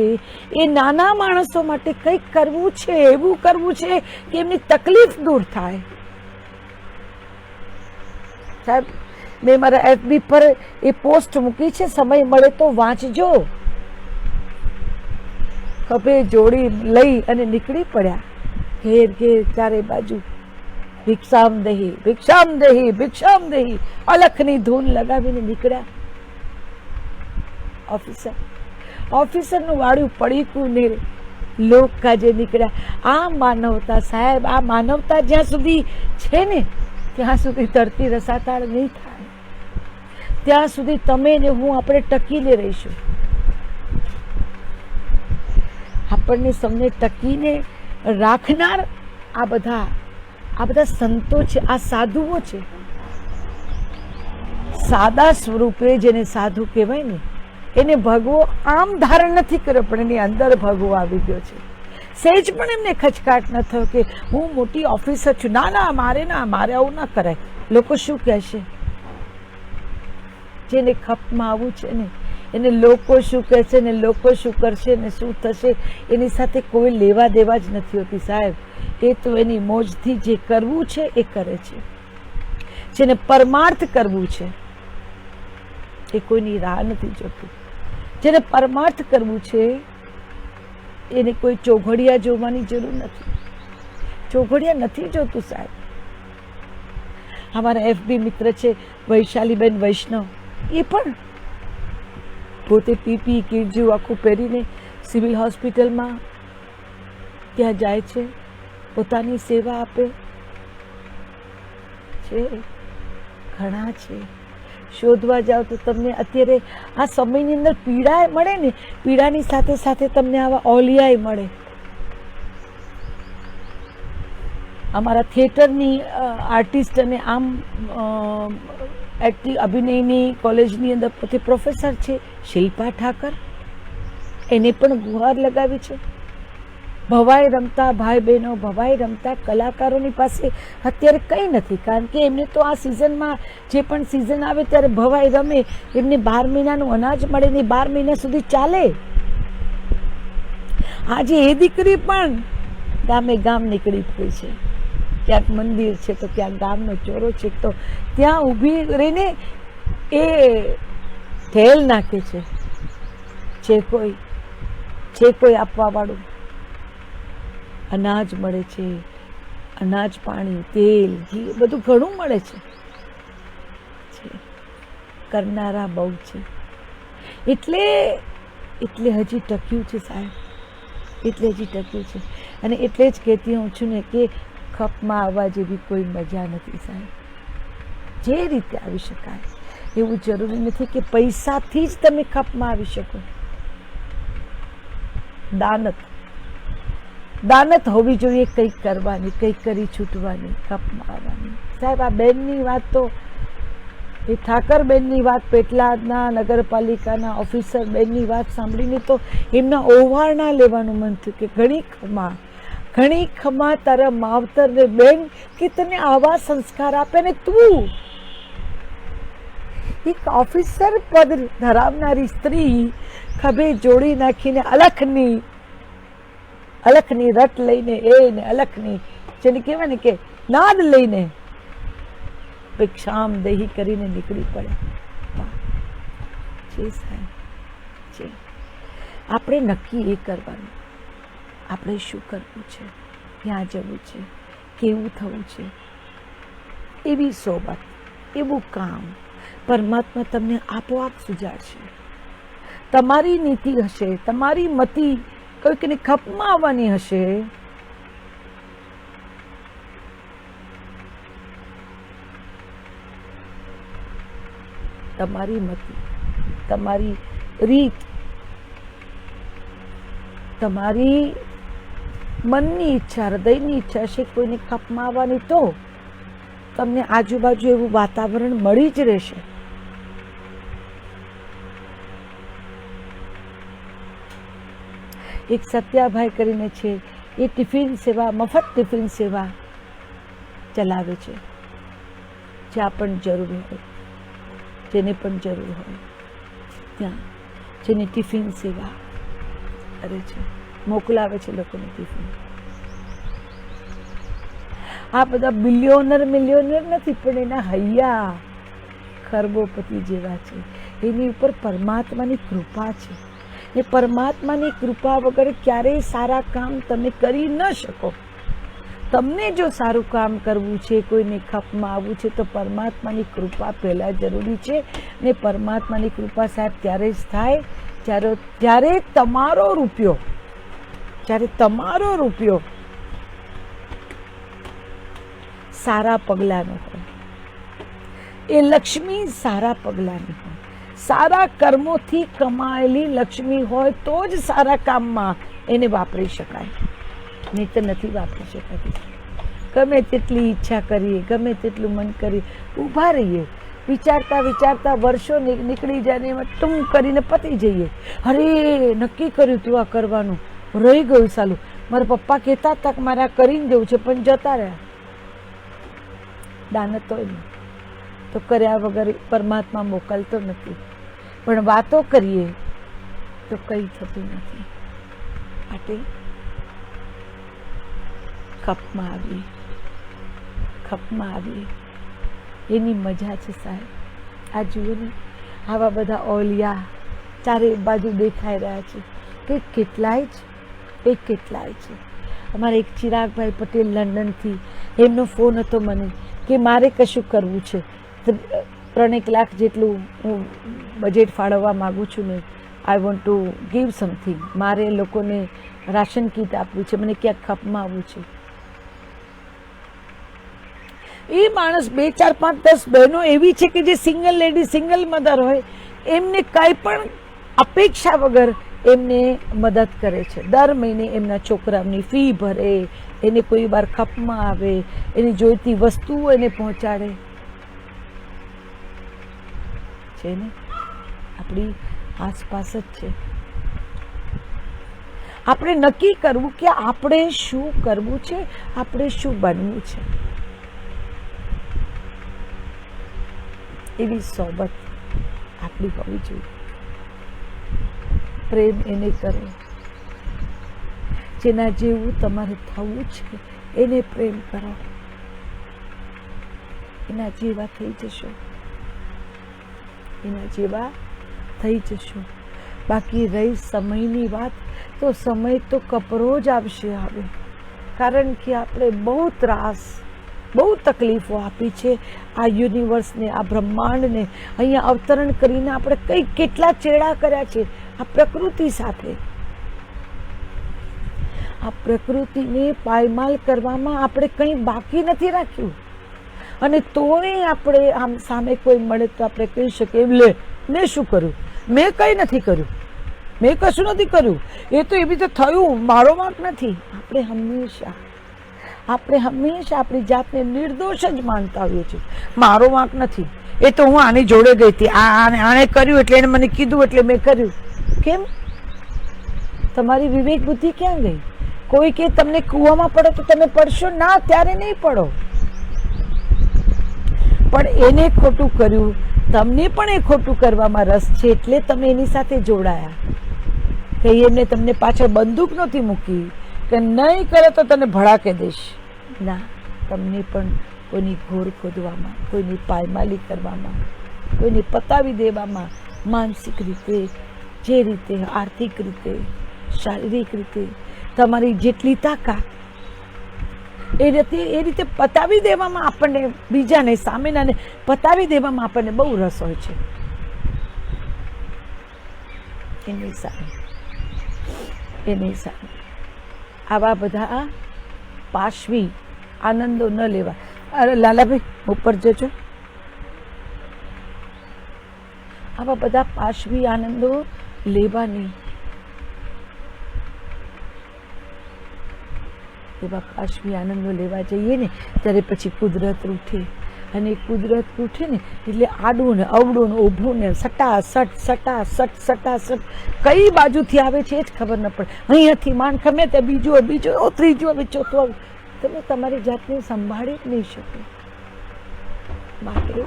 એ નાના માણસો માટે કંઈક કરવું છે, એવું કરવું છે કે એમની તકલીફ દૂર થાય. સાહેબ, મેં મારા FB પર એ પોસ્ટ મૂકી છે, સમય મળે તો વાંચજો. ખભે જોડી લઈ અને નીકળી પડ્યા ઘેર ઘેર ચારે બાજુ, ભિક્ષામ દેહી, ભિક્ષામ દેહી, ભિક્ષામ દેહી, અલખની ધૂન લગાવીને નીકળ્યા. ઓફિસરનું વાળું પડીકું ને લોક કાજે નીકળ્યા. આ માનવતા સાહેબ, આ માનવતા જ્યાં સુધી છે ને ત્યાં સુધી ધરતી રસાતાળ નહીં થાય. ત્યાં સુધી તમે ને હું આપણે ટકીને રહીશું. આપણને સૌને ટકીને રાખનાર આ બધા સંતો છે, આ સાધુઓ છે. સાદા સ્વરૂપે જેને સાધુ કહેવાય ને, એને ભગવો આમ ધારણ નથી કર્યો, પણ એની અંદર ભગવો આવી ગયો છે. સહેજ પણ એમને ખચકાટ ન થયો કે હું મોટી ઓફિસર છું. ના ના, મારે આવું ના કરાય. લોકો શું કહેશે? જેને ખપમાં આવું છે ને એને લોકો શું કહેશે ને લોકો શું કરશે ને શું થશે એની સાથે કોઈ લેવા દેવા જ નથી હોતી સાહેબ. એ તો એની મોજથી જે કરવું છે એ કરે છે. જેને પરમાર્થ કરવું છે એ કોઈની રાહ નથી જોતું. જેને પરમાર્થ કરવું છે એને કોઈ ચોઘડિયા જોવાની જરૂર નથી. ચોઘડિયા નથી જોતું સાહેબ. અમારા FB મિત્ર છે વૈશાલીબેન વૈષ્ણવ, એ પણ પોતે પીપી કીટ જેવું આખું પહેરીને સિવિલ હોસ્પિટલમાં ત્યાં જાય છે, પોતાની સેવા આપે છે. ઘણા છે, શોધવા જાઓ તો તમને અત્યારે આ સમયની અંદર પીડા મળે ને, પીડાની સાથે સાથે તમને આવા ઓલિયાય મળે. અમારા થિયેટરની આર્ટિસ્ટ અને આમ એક્ટિંગ અભિનયની કોલેજની અંદર પોતે પ્રોફેસર છે શિલ્પા ઠાકર, એને પણ ગુહાર લગાવી છે. ભવાઈ રમતા ભાઈ બહેનો, ભવાઈ રમતા કલાકારોની પાસે અત્યારે કંઈ નથી, કારણ કે એમને તો આ સિઝનમાં જે પણ સિઝન આવે ત્યારે ભવાઈ રમે, એમને 12 મહિનાનું અનાજ મળે ને 12 મહિના સુધી ચાલે. આજે એ દીકરી પણ ગામે ગામ નીકળી પડી છે. ક્યાંક મંદિર છે તો ક્યાંક ગામનો ચોરો છે તો ત્યાં ઊભી રહીને એ ઢેલ નાખે છે. જે કોઈ આપવા વાળું અનાજ મળે છે, અનાજ, પાણી, તેલ, ઘી બધું ઘણું મળે છે. કરનારા બહુ છે. એટલે હજી ટક્યું છે સાહેબ, એટલે હજી ટક્યું છે. અને એટલે જ કહેતી હું છું ને કે ખપમાં આવવા જેવી કોઈ મજા નથી સાહેબ. જે રીતે આવી શકાય એવું જરૂરી નથી કે પૈસાથી જ તમે ખપમાં આવી શકો. દાનત હોવી જોઈએ, કંઈક કરવાની, કંઈક કરી છૂટવાની, ખપમાં આવવાની. સાહેબ, આ બેનની વાત તો એ ઠાકર બેનની વાત, પેટલાદના નગરપાલિકાના ઓફિસર બેનની વાત સાંભળીને તો એમના ઓવારણા લેવાનું મન થયું કે ઘણી ખમા તારા માવતર ને બેન કે તને આવા સંસ્કાર આપે ને તું એક ઓફિસર પદ ધરાવનારી સ્ત્રી ખભે જોડી નાખીને અલખની રટ લઈને એને અલખની જેને કહેવાય ને કે નાદ લઈને ભિક્ષામ દેહી કરીને નીકળી પડે. આપણે નક્કી એ કરવાનું આપણે શું કરવું છે, ક્યાં જવું છે, કેવું થવું છે. એવી સોબત, એવું કામ પરમાત્મા તમને આપોઆપ સુજાડશે. તમારી નીતિ હશે, તમારી મતિ કોઈકને ખપમાં આવવાની હશે. તમારી મતિ, તમારી રીત, તમારી મનની ઈચ્છા, હૃદયની ઈચ્છા હશે કોઈને ખપમાં આવવાની, તો તમને આજુબાજુ એવું વાતાવરણ મળી જ રહેશે. એક સત્યાભાઈ કરીને છે, એ ટિફિન સેવા, મફત ટિફિન સેવા ચલાવે છે. જ્યાં પણ જરૂર હોય, જેને પણ જરૂર હોય ત્યાં જેની ટિફિન સેવા કરે છે, મોકલાવે છે લોકોને ટિફિન. આ બધા બિલિયોનર મિલિયોનર નથી, પણ એના હૈયા ખરબોપતિ જેવા છે. એની ઉપર પરમાત્માની કૃપા છે. એ પરમાત્માની કૃપા વગર ક્યારેય સારા કામ તમે કરી ન શકો. તમને જો સારું કામ કરવું છે, કોઈને ખપમાં આવવું છે, તો પરમાત્માની કૃપા પહેલાં જરૂરી છે. ને પરમાત્માની કૃપા સાહેબ ત્યારે જ થાય જ્યારે તમારો રૂપિયો સારા પગલાંનો હોય, એ લક્ષ્મી સારા પગલાંની હોય, સારા કર્મોથી કમાયેલી લક્ષ્મી હોય તો જ સારા કામમાં એને વાપરી શકાય, નહીં તો નથી વાપરી શકાતી. ગમે તેટલી ઈચ્છા કરીએ, ગમે તેટલું મન કરીએ, ઊભા રહીએ, વિચારતા વિચારતા વર્ષો નીકળી જાય ને એમાં ટૂંક કરીને પતી જઈએ. અરે નક્કી કર્યું તું આ કરવાનું, રહી ગયું સાલું. મારા પપ્પા કહેતા હતા કે મારે આ કરીને જવું છે, પણ જતા રહ્યા. દાનત હોય ને તો કર્યા વગર પરમાત્મા મોકલતો નથી, પણ વાતો કરીએ તો કંઈ થતું નથી. માટે ખપમાં આવીએ એની મજા છે સાહેબ. આ જુઓ ને, આવા બધા ઓલિયા ચારે બાજુ દેખાઈ રહ્યા છે, કે કેટલાય છે. અમારા એક ચિરાગભાઈ પટેલ લંડનથી, એમનો ફોન હતો મને કે મારે કશું કરવું છે, 3 લાખ જેટલું હું બજેટ ફાળવવા માગું છું ને, I want to give something. મારે લોકોને રાશન કીટ આપવું છે, મને ક્યાંક ખપમાં આવવું છે. એ માણસ 2, 4, 5, 10 બહેનો એવી છે કે જે સિંગલ લેડી, સિંગલ મધર હોય, એમને કંઈ પણ અપેક્ષા વગર એમને મદદ કરે છે. દર મહિને એમના છોકરાઓની ફી ભરે, એને કોઈ વાર ખપમાં આવે, એની જોઈતી વસ્તુઓ એને પહોંચાડે છે ને. આપણી આસપાસ જ છે. આપણે નક્કી કરવું કે આપણે શું કરવું છે, આપણે શું બનવું છે. એવી સોબત આપણી હોવી જોઈએ. પ્રેમ એને કરો, જેના જેવું તમારે થવું છે એને પ્રેમ કરો, એના જેવા થઈ જશો. બાકી રહી સમયની વાત, તો સમય તો કપરો જ આવશે હવે. કારણ કે આપણે બહુ તકલીફો આપી છે આ યુનિવર્સને, આ બ્રહ્માંડને. અહીંયા અવતરણ કરીને આપણે કેટલા ચેડા કર્યા છે આ પ્રકૃતિ સાથે. આ પ્રકૃતિને પાયમાલ કરવામાં આપણે કંઈ બાકી નથી રાખ્યું. અને તોય આપણે આમ સામે કોઈ મળે તો આપણે કહી શકીએ, લે મેં શું કર્યું, મેં કંઈ નથી કર્યું, મેં કશું નથી કર્યું, એ તો એવી રીતે થયું, મારો વાંક નથી. આપણે હંમેશા આપણી જાતને નિર્દોષ જ માનતા હોઈએ છીએ. મારો વાંક નથી, એ તો હું આની જોડે ગઈ હતી, આણે કર્યું એટલે એને મને કીધું એટલે મેં કર્યું. કેમ? તમારી વિવેક બુદ્ધિ ક્યાં ગઈ? કોઈ કે તમને કૂવામાં પડો તો તમે પડશો ના, ત્યારે નહીં પડો. પણ એને ખોટું કર્યું, તમને પણ એ ખોટું કરવામાં રસ છે, એટલે તમે એની સાથે જોડાયા. કે એને તમને પાછળ બંદૂક નહોતી મૂકી કે નહીં કરે તો તને ભડાકે દઈશ. ના, તમને પણ કોઈની ઘોર ખોદવામાં, કોઈની પાયમાલી કરવામાં, કોઈને પતાવી દેવામાં, માનસિક રીતે, જે રીતે, આર્થિક રીતે, શારીરિક રીતે તમારી જેટલી તાકાત એ રીતે પતાવી દેવામાં આપણને, બીજાને, સામેનાને પતાવી દેવામાં આપણને બહુ રસ હોય છે. એની સામે આવા બધા પાશવી આનંદો ન લેવા. અરે લાલાભાઈ ઉપર જજો. આવા બધા પાશવી આનંદો લેવાની. એવા પાશવી આનંદો લેવા જઈએ ને ત્યારે પછી કુદરત રૂઠે, અને કુદરત રૂઠે ને એટલે આડું ને અવડું ને ઊભું ને સટાસટ કઈ બાજુથી આવે છે એ જ ખબર ન પડે. અહીંયાથી માન ખમે તે બીજો ત્રીજો હવે ચોથો, તમે તમારી જાતને સંભાળી જ નહીં શકો. માટે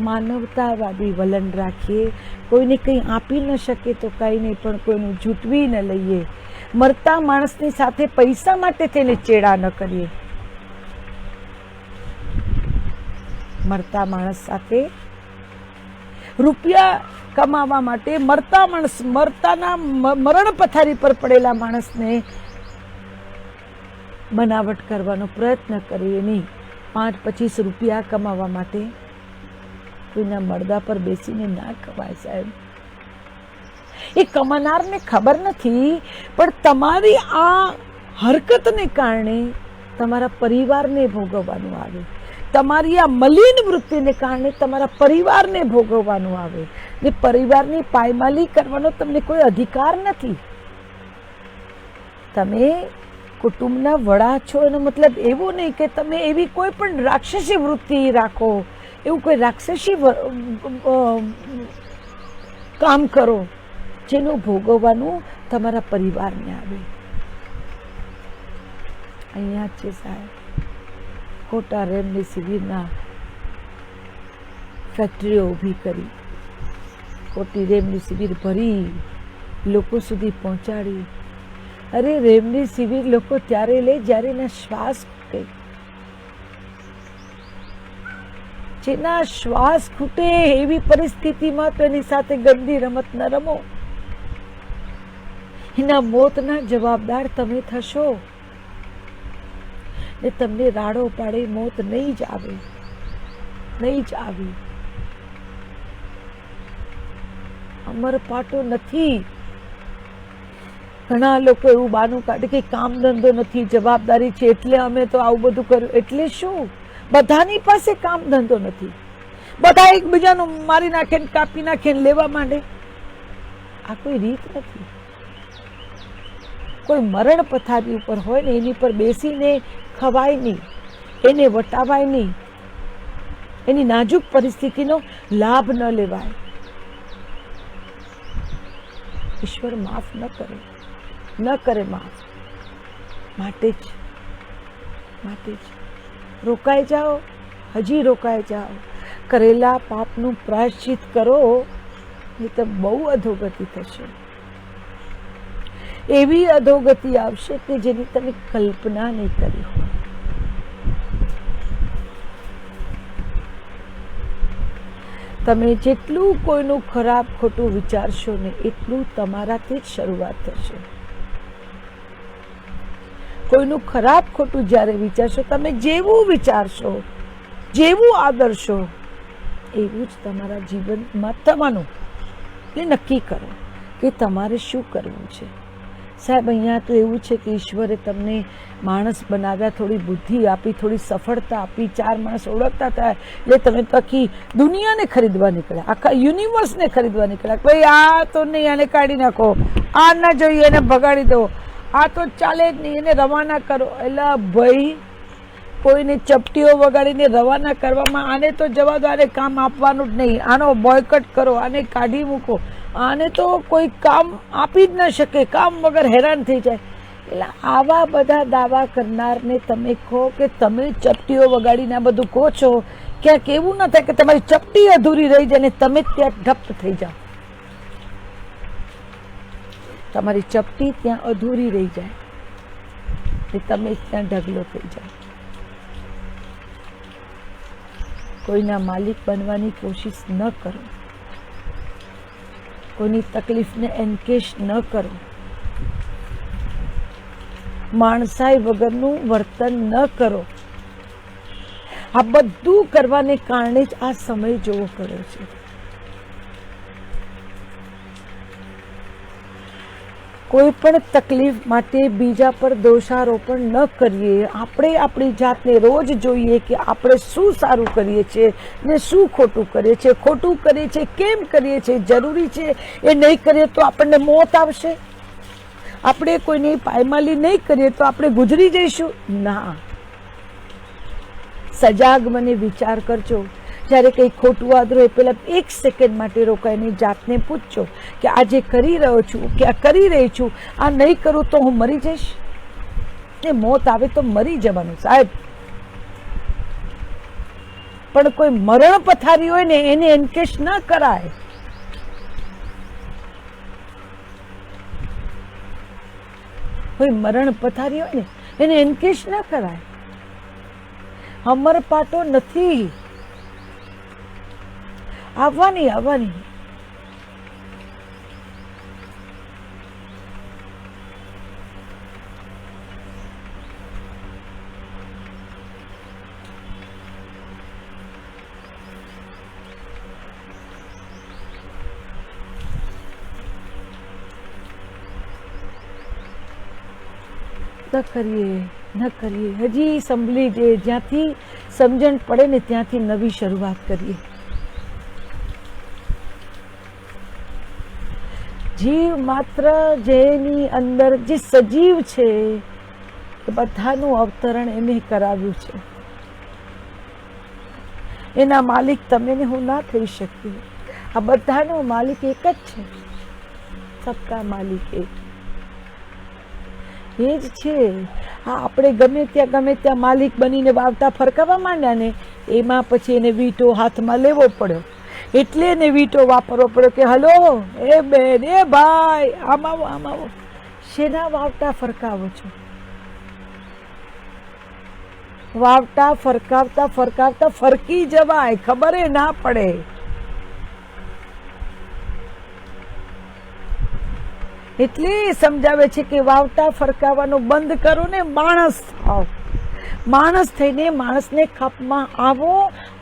માનવતાવાદી વલણ રાખીએ. કોઈને કંઈ આપી ન શકે તો કાંઈ નહીં, પણ કોઈનું જૂટવી ન લઈએ. મરતા માણસની સાથે પૈસા માટે તેને ચેડા ન કરીએ. મરતા માણસ સાથે રૂપિયા કમાવા માટે મરતા માણસ, મરતાના મરણ પથારી પર પડેલા માણસને બનાવટ કરવાનો પ્રયત્ન કરીએ નહીં. 5-25 રૂપિયા કમાવા માટે કોઈના મળદા પર બેસીને ના ખવાય સાહેબ. એ કમાનારને ખબર નથી, પણ તમારી આ હરકતને કારણે તમારા પરિવારને ભોગવવાનું આવે. તમારી આ મલિન વૃત્તિને કારણે તમારા પરિવારને ભોગવવાનું આવે. ને પરિવારની પાયમાલી કરવાનો તમને કોઈ અધિકાર નથી. તમે કુટુંબના વડા છો એનો મતલબ એવો નહીં કે તમે એવી કોઈ પણ રાક્ષસી વૃત્તિ રાખો, એવું કોઈ રાક્ષસી કામ કરો જેનું ભોગવવાનું તમારા પરિવારને આવે. અહીંયા છે સાહેબ ખોટા રેમડેસિવિરના ફેક્ટરીઓ ઊભી કરી, ખોટી રેમડેસિવિર ભરી લોકો સુધી પહોંચાડી. અરે રેમડેસિવિર લોકો ત્યારે લે જ્યારે એના શ્વાસ ખૂટે. જેના શ્વાસ ખૂટે એવી પરિસ્થિતિમાં તો એની સાથે ગંદી રમત ન રમો. એના મોતના જવાબદાર તમે થશો ને તમને રાડો પાડે મોત નહીં જ આવે, નહીં જ આવી. અમર પાટો નથી. ઘણા લોકો એવું બાનું કાઢે કે કામ ધંધો નથી, જવાબદારી છે એટલે અમે તો આવું બધું કર્યું. એટલે શું? બધાની પાસે કામ ધંધો નથી. બધા એકબીજાનું મારી નાખે ને કાપી નાખે ને લેવા માંડે. આ કોઈ રીત નથી. કોઈ મરણ પથારી ઉપર હોય ને એની પર બેસીને ખવાય નહીં, એને વટાવાય નહીં, એની નાજુક પરિસ્થિતિનો લાભ ન લેવાય. ઈશ્વર માફ ન કરે માફ. માટે જ રોકાઈ જાઓ, હજી રોકાઈ જાઓ. કરેલા પાપનું પ્રાયશ્ચિત કરો, નહીં તો બહુ અધોગતિ થશે. એવી અધોગતિ આવશે કે જેની તમે કલ્પના નહીં કરી હોય. તમે જેટલું કોઈનું ખરાબ ખોટું વિચારશો ને એટલું તમારાથી જ શરૂઆત થશે. કોઈનું ખરાબ ખોટું જ્યારે વિચારશો, તમે જેવું વિચારશો, જેવું આદરશો, એવું જ તમારા જીવનમાં થવાનું. એટલે નક્કી કરો કે તમારે શું કરવું છે. સાહેબ અહીંયા તો એવું છે કે ઈશ્વરે તમને માણસ બનાવ્યા, થોડી બુદ્ધિ આપી, થોડી સફળતા આપી, 4 માણસ ઓળખતા થાય એટલે તમે તો આખી દુનિયાને ખરીદવા નીકળ્યા, આખા યુનિવર્સને ખરીદવા નીકળ્યા. ભાઈ આ તો નહીં, આને કાઢી નાખો, આ ના જોઈએ એને ભગાડી દો, આ તો ચાલે જ નહીં, એને રવાના કરો. એટલે ભાઈ કોઈને ચપટીઓ વગાડીને રવાના કરવામાં, આને તો જવા દો, આને કામ આપવાનું જ નહીં, આનો બોયકટ કરો, આને કાઢી મૂકો, આને તો કોઈ કામ આપી જ ન શકે, કામ વગર હેરાન થઈ જાય. એટલે આવા બધા દાવા કરનારને તમે કહો કે તમે ચપટીઓ વગાડીને આ બધું કહો છો, ક્યાંક એવું ન થાય કે તમારી ચપટી અધૂરી રહી જાય ને તમે ત્યાં ઢપ થઈ જાઓ. તમારી ચપટી ત્યાં અધૂરી રહી જાય ને તમે ત્યાં ઢગલો થઈ જાઓ. કોઈના માલિક બનવાની કોશિશ ન કરો, કોઈની તકલીફને એન્કેશ ન કરો, માણસાઈ વગરનું વર્તન ન કરો. આ બધું કરવાને કારણે જ આ સમય જોવો પડ્યો છે. કોઈ પણ તકલીફ માટે બીજા પર દોષારોપણ ન કરીએ. આપણે આપણી જાતને રોજ જોઈએ કે આપણે શું સારું કરીએ છીએ ને શું ખોટું કરીએ છીએ. ખોટું કરીએ છીએ કેમ કરીએ છીએ, જરૂરી છે, એ નહીં કરીએ તો આપણને મોત આવશે. આપણે કોઈની પાયમાલી નહીં કરીએ તો આપણે ગુજરી જઈશું? ના. સજાગ મને વિચાર કરજો. જ્યારે કંઈ ખોટું આદરો હોય પહેલાં 1 સેકન્ડ માટે રોકાઈને જાતને પૂછજો કે આજે કરી રહ્યો છું કે આ કરી રહી છું, આ નહીં કરું તો હું મરી જઈશ. ને મોત આવે તો મરી જવાનું સાહેબ. પણ કોઈ મરણ પથારી હોય ને એને એન્કેશ ન કરાય. કોઈ મરણ પથારી હોય ને એને એન્કેશ ન કરાય. અમર પાટો નથી આવવાની. ન કરીએ હજી સંભળી જે જ્યાંથી સમજણ પડે ને ત્યાંથી નવી શરૂઆત કરીએ. જીવ માત્ર જેની અંદર જે સજીવ છે એ બધાનું અવતરણ એને કરાવ્યું છે. એના માલિક તમે ને હું ના થઈ શકીએ. આ બધાનો માલિક એક જ છે. સબકા માલિક એક એ જ છે. હા, આપણે ગમે ત્યાં માલિક બનીને વાવતા ફરકાવા માંડ્યા ને એમાં પછી એને વીંટો હાથમાં લેવો પડ્યો. એટલે એને વીંટો વાપરવો પડ્યો કે હલો એ બેન એ ભાઈ આમ આવો. શેના વાવટા ફરકાવો છો? વાવટા ફરકાવતા ફરકી જવાય, ખબર ના પડે. એટલે સમજાવે છે કે વાવટા ફરકાવવાનું બંધ કરો ને માણસ થાવ. માણસ થઈને માણસને ખપમાં આવો.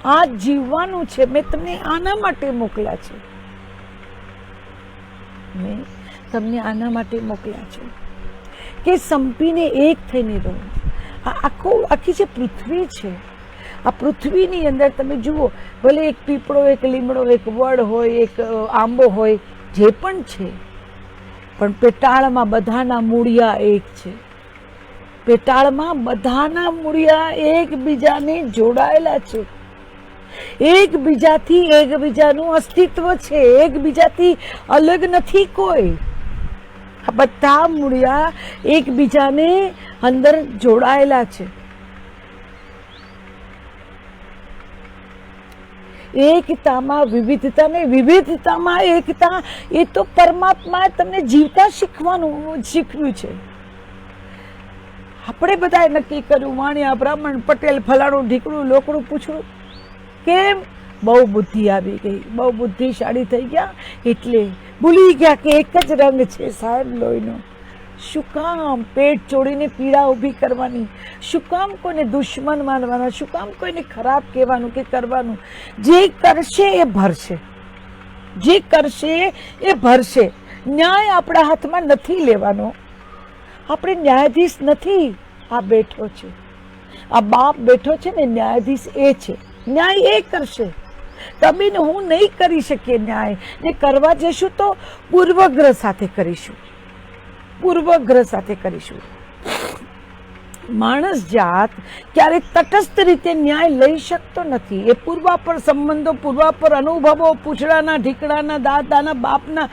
આ જીવવાનું છે. મેં તમને આના માટે મોકલ્યા છે. મેં તમને આના માટે મોકલ્યા છે કે સંપીને એક થઈને રહો. આખી જે પૃથ્વી છે, આ પૃથ્વીની અંદર તમે જુઓ, ભલે એક પીપળો, એક લીમડો, એક વડ હોય, એક આંબો હોય, જે પણ છે, પણ પેટાળમાં બધાના મૂળિયા એક છે. પેટાળમાં બધાના મૂળિયા એકબીજાને જોડાયેલા છે. એકબીજાથી એકબીજાનું અસ્તિત્વ છે. એકબીજાથી અલગ નથી કોઈ. આ બધા મૂળિયા એકબીજાને અંદર જોડાયેલા છે. એકતામાં વિવિધતા ને વિવિધતામાં એકતા. એ તો પરમાત્માએ તમને જીવતા શીખવ્યું છે. આપણે બધાએ નક્કી કર્યું વાણિયા, બ્રાહ્મણ, પટેલ, ફલાણું, ઢીકણું, લોકડું પૂછડું. કેમ? બહુ બુદ્ધિ આવી ગઈ, બહુ બુદ્ધિશાળી થઈ ગયા એટલે ભૂલી ગયા કે એક જ રંગ છે સાહેબ લોહીનો. શું કામ પેટ ચોડીને પીડા ઊભી કરવાની? શું કામ કોઈને દુશ્મન માનવાના? શું કામ કોઈને ખરાબ કહેવાનું કે કરવાનું? જે કરશે એ ભરશે. જે કરશે એ ભરશે. ન્યાય આપણા હાથમાં નથી લેવાનો. આપણે ન્યાયાધીશ નથી. આ બેઠો છે, આ બાપ બેઠો છે ને, ન્યાયાધીશ એ છે. ન્યાય એ કરશે. તમે ને હું નહીં કરી શકીએ ન્યાય. ને કરવા જઈશું તો પૂર્વગ્રહ સાથે કરીશું. માણસ જાત ક્યારેક તટસ્થ રીતે ન્યાય લઈ શકતો નથી. એ પૂર્વાપર સંબંધો, પૂર્વાપર અનુભવો, પૂછડાના, ઢીકડાના, દાદાના, બાપના,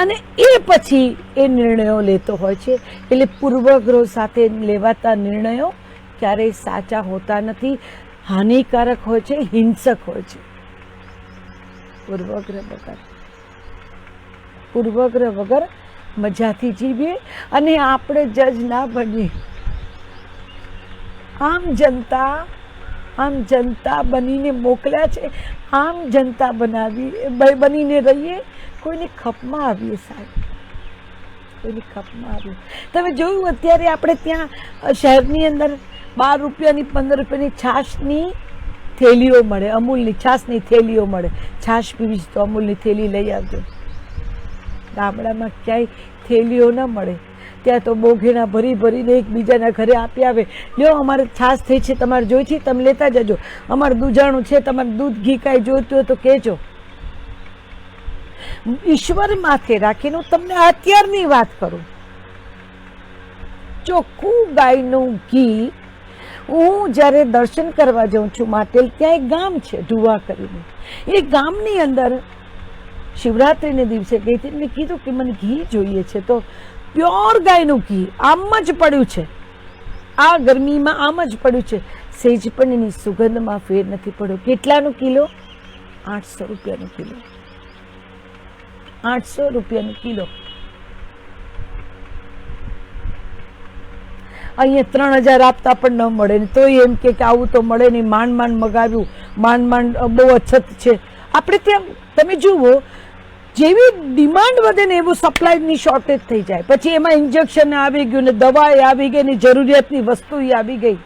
અને એ પછી એ નિર્ણયો લેતો હોય છે. એટલે પૂર્વગ્રહ સાથે લેવાતા નિર્ણયો ક્યારેય સાચા હોતા નથી. હાનિકારક હોય છે, હિંસક હોય છે. પૂર્વગ્રહ વગર મજાથી જીવીએ અને આપણે જજ ના બનીએ. આમ જનતા બનીને મોકલ્યા છે. આમ જનતા બનીને રહીએ. કોઈની ખપમાં આવીએ સાહેબ, કોઈની ખપમાં આવીએ. તમે જોયું અત્યારે આપણે ત્યાં શહેરની અંદર 12 રૂપિયાની 15 રૂપિયાની છાશની થેલીઓ મળે. અમૂલની છાશની થેલીઓ મળે. છાશ પીવી છે તો અમૂલની થેલી લઈ આવજો. ગામડામાં ક્યાંય થેલીઓ ન મળે. ત્યાં તો બોઘેણા ભરીને એકબીજાના ઘરે આપી આવે. લ્યો અમારે છાશ થઈ છે, તમારે જોઈ છે, તમે લેતા જજો. અમારે દૂધાણું છે, તમારે દૂધ ઘી કાંઈ જોઈતું હોય તો કહેજો. ઈશ્વર માથે રાખીને હું તમને અત્યારની વાત કરું. ચોખ્ખું ગાયનું ઘી. હું જ્યારે દર્શન કરવા જાઉં છું માટેલ, ત્યાં એક ગામ છે ઢુવા કરીને. એ ગામની અંદર શિવરાત્રિને દિવસે ગઈ હતી. મેં કીધું કે મને ઘી જોઈએ છે, તો પ્યોર ગાયનું ઘી આમ જ પડ્યું છે, આ ગરમીમાં આમ જ પડ્યું છે, સેજ પણ એની સુગંધમાં ફેર નથી પડ્યો. કેટલાનું કિલો? 800 રૂપિયાનું કિલો. 800 રૂપિયાનું કિલો. અહીંયા 3000 આપતા પણ ન મળે ને તોય એમ કે આવું તો મળે નહીં, માંડ માંડ મગાવ્યું, માંડ માંડ બહુ અછત છે. આપણે ત્યાં તમે જુઓ, જેવી ડિમાન્ડ વધે ને એવું સપ્લાયની શોર્ટેજ થઈ જાય. પછી એમાં ઇન્જેક્શન આવી ગયું ને દવા આવી ગઈ ને જરૂરિયાતની વસ્તુ આવી ગઈ.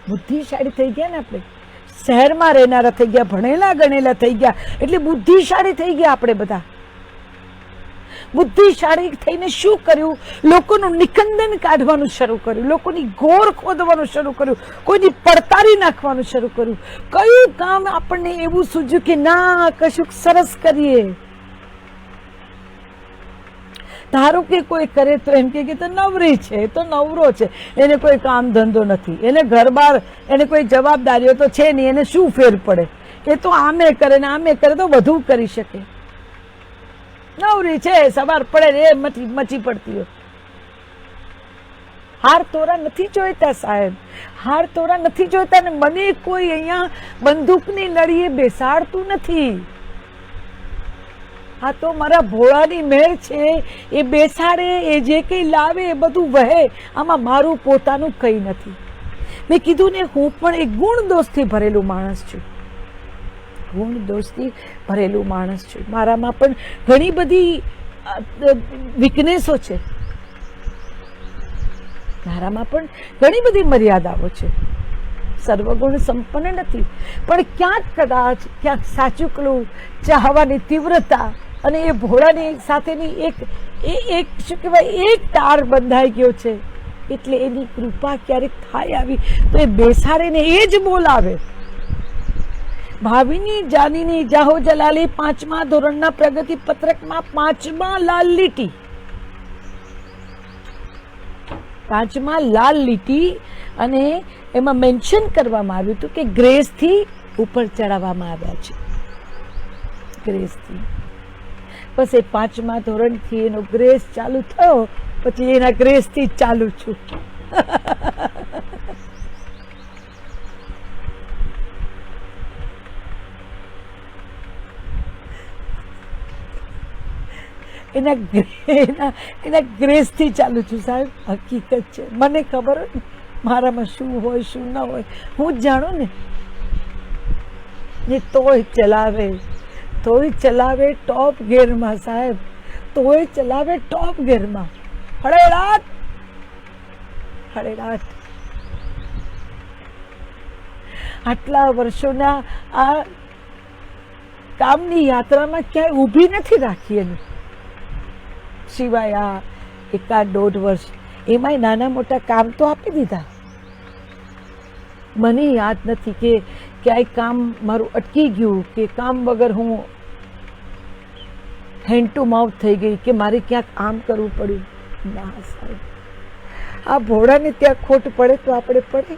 બુદ્ધિશાળી થઈ ગયા ને આપણે, શહેરમાં રહેનારા થઈ ગયા, ભણેલા ગણેલા થઈ ગયા, એટલે બુદ્ધિશાળી થઈ ગયા આપણે બધા. બુદ્ધિશાળી થઈને શું કર્યું? લોકોનું નિકંદન કાઢવાનું શરૂ કર્યું, લોકોની ગોર ખોદવાનું શરૂ કર્યું, કોઈની પડતારી નાખવાનું શરૂ કર્યું. કયું કામ આપણને એવું સૂઝ્યું કે ના કશુંક સરસ કરીએ? ધારો કે કોઈ કરે તો એમ કે તો નવરી છે, તો નવરો છે, એને કોઈ કામ ધંધો નથી, એને ઘર બાર એને કોઈ જવાબદારીઓ તો છે નહીં, એને શું ફેર પડે? એ તો આમે કરે ને આમે કરે તો બધું કરી શકે. નવરી છે, સવાર પડે એ મચી પડતી હોય. હાર તોરા નથી જોઈતા સાહેબ, હાર તોરા નથી જોઈતા. ને મને કોઈ અહીંયા બંદૂકની નળીએ બેસાડતું નથી. આ તો મારા ભોળાની મહેર છે. એ બેસાડે, એ જે કંઈ લાવે એ બધું વહે. આમાં મારું પોતાનું કંઈ નથી. મેં કીધું ને, હું પણ એક ગુણ દોષથી ભરેલું માણસ છું, ગુણ દોષથી ભરેલું માણસ છું. મારામાં પણ ઘણી બધી વીકનેસો છે, મારામાં પણ ઘણી બધી મર્યાદાઓ છે. સર્વગુણ સંપન્ન નથી, પણ ક્યાંક કદાચ ક્યાંક સાચું કલું ચાહવાની તીવ્રતા અને એ ભોળાની સાથેની એક શું કહેવાય, એક તાર બંધાઈ ગયો છે. એટલે એની કૃપા ક્યારેક થાય આવી તો એ બેસાડે ને એ જ બોલાવે. ભાવિની જાનીની જાહો જલાલી 5મા ધોરણના પ્રગતિ પત્રકમાં 5મા લાલ લીટી, 5મા લાલ લીટી, અને એમાં મેન્શન કરવામાં આવ્યું હતું કે ગ્રેસથી ઉપર ચડાવવામાં આવ્યા છે. ગ્રેસથી બસ એ 5મા ધોરણથી એનો ગ્રેસ ચાલુ થયો, પછી એના ગ્રેસથી જ ચાલુ છું. એના ગ્રેસથી ચાલુ છું સાહેબ. હકીકત છે, મને ખબર હોય ને મારામાં શું હોય શું ન હોય, હું જ જાણું ને. તોય ચલાવે ટોપ ગેરમાં સાહેબ, તોય ચલાવે ટોપ ગેરમાં. હળેરાત આટલા વર્ષોના આ કામની યાત્રામાં ક્યાંય ઊભી નથી રાખી એને, સિવાય આ 1.5 વર્ષ. એમાંય નાના મોટા કામ તો આપી દીધા. મને યાદ નથી કે ક્યાંય કામ મારું અટકી ગયું, કે કામ વગર હું હેન્ડ ટુ માઉથ થઈ ગઈ, કે મારે ક્યાંક આમ કરવું પડ્યું. ના સાહેબ, આ ભોળાને ત્યાં ખોટ પડે તો આપણે પડે.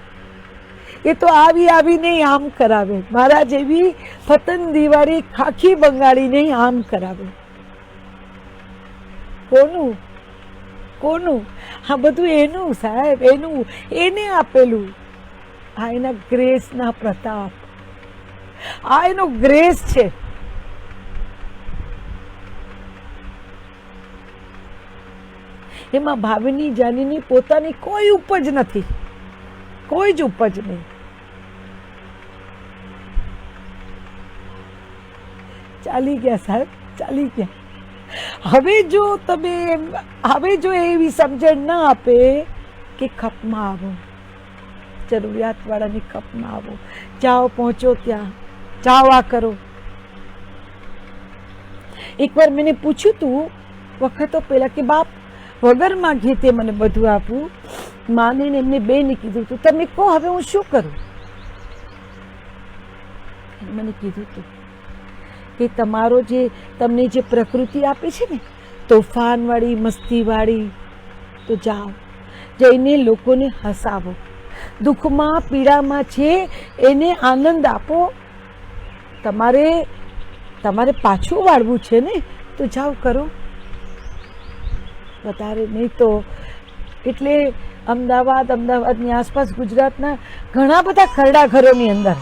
એ તો આવીને આમ કરાવે. મારા જેવી ફતન દિવાળી ખાખી બંગાળીને આમ કરાવે. કોનું? હા, બધું એનું સાહેબ, એને આપેલું. આ એના ગ્રેસના પ્રતાપ, આ એનો ગ્રેસ છે. એમાં ભાવિની જાનીની પોતાની કોઈ ઉપજ નથી, કોઈ જ ઉપજ નહીં. ચાલી ગયા સાહેબ, ચાલી ગયા. હવે જો એવી સમજણ ના આપે કે ખપમાં આવો, જરૂરિયાતવાળાની ખપમાં આવો, જાઓ પહોંચો ત્યાં, જાઓ આ કરો. એકવાર મેં પૂછ્યું તું વખતો પહેલા કે બાપ વગર માંગીએ તે મને બધું આપવું. માને ને એમને બેને કીધું તું, તમે કહો હવે હું શું કરું? મને કીધું તું કે તમારો જે તમને જે પ્રકૃતિ આપે છે ને, તોફાન વાળી, મસ્તી વાળી, તો જાઓ જઈને લોકોને હસાવો, દુઃખમાં પીડામાં છે એને આનંદ આપો. તમારે પાછું વાળવું છે ને, તો જાઓ કરો, વધારે નહીં તો. એટલે અમદાવાદની આસપાસ ગુજરાતના ઘણા બધા ખરડા ઘરોની અંદર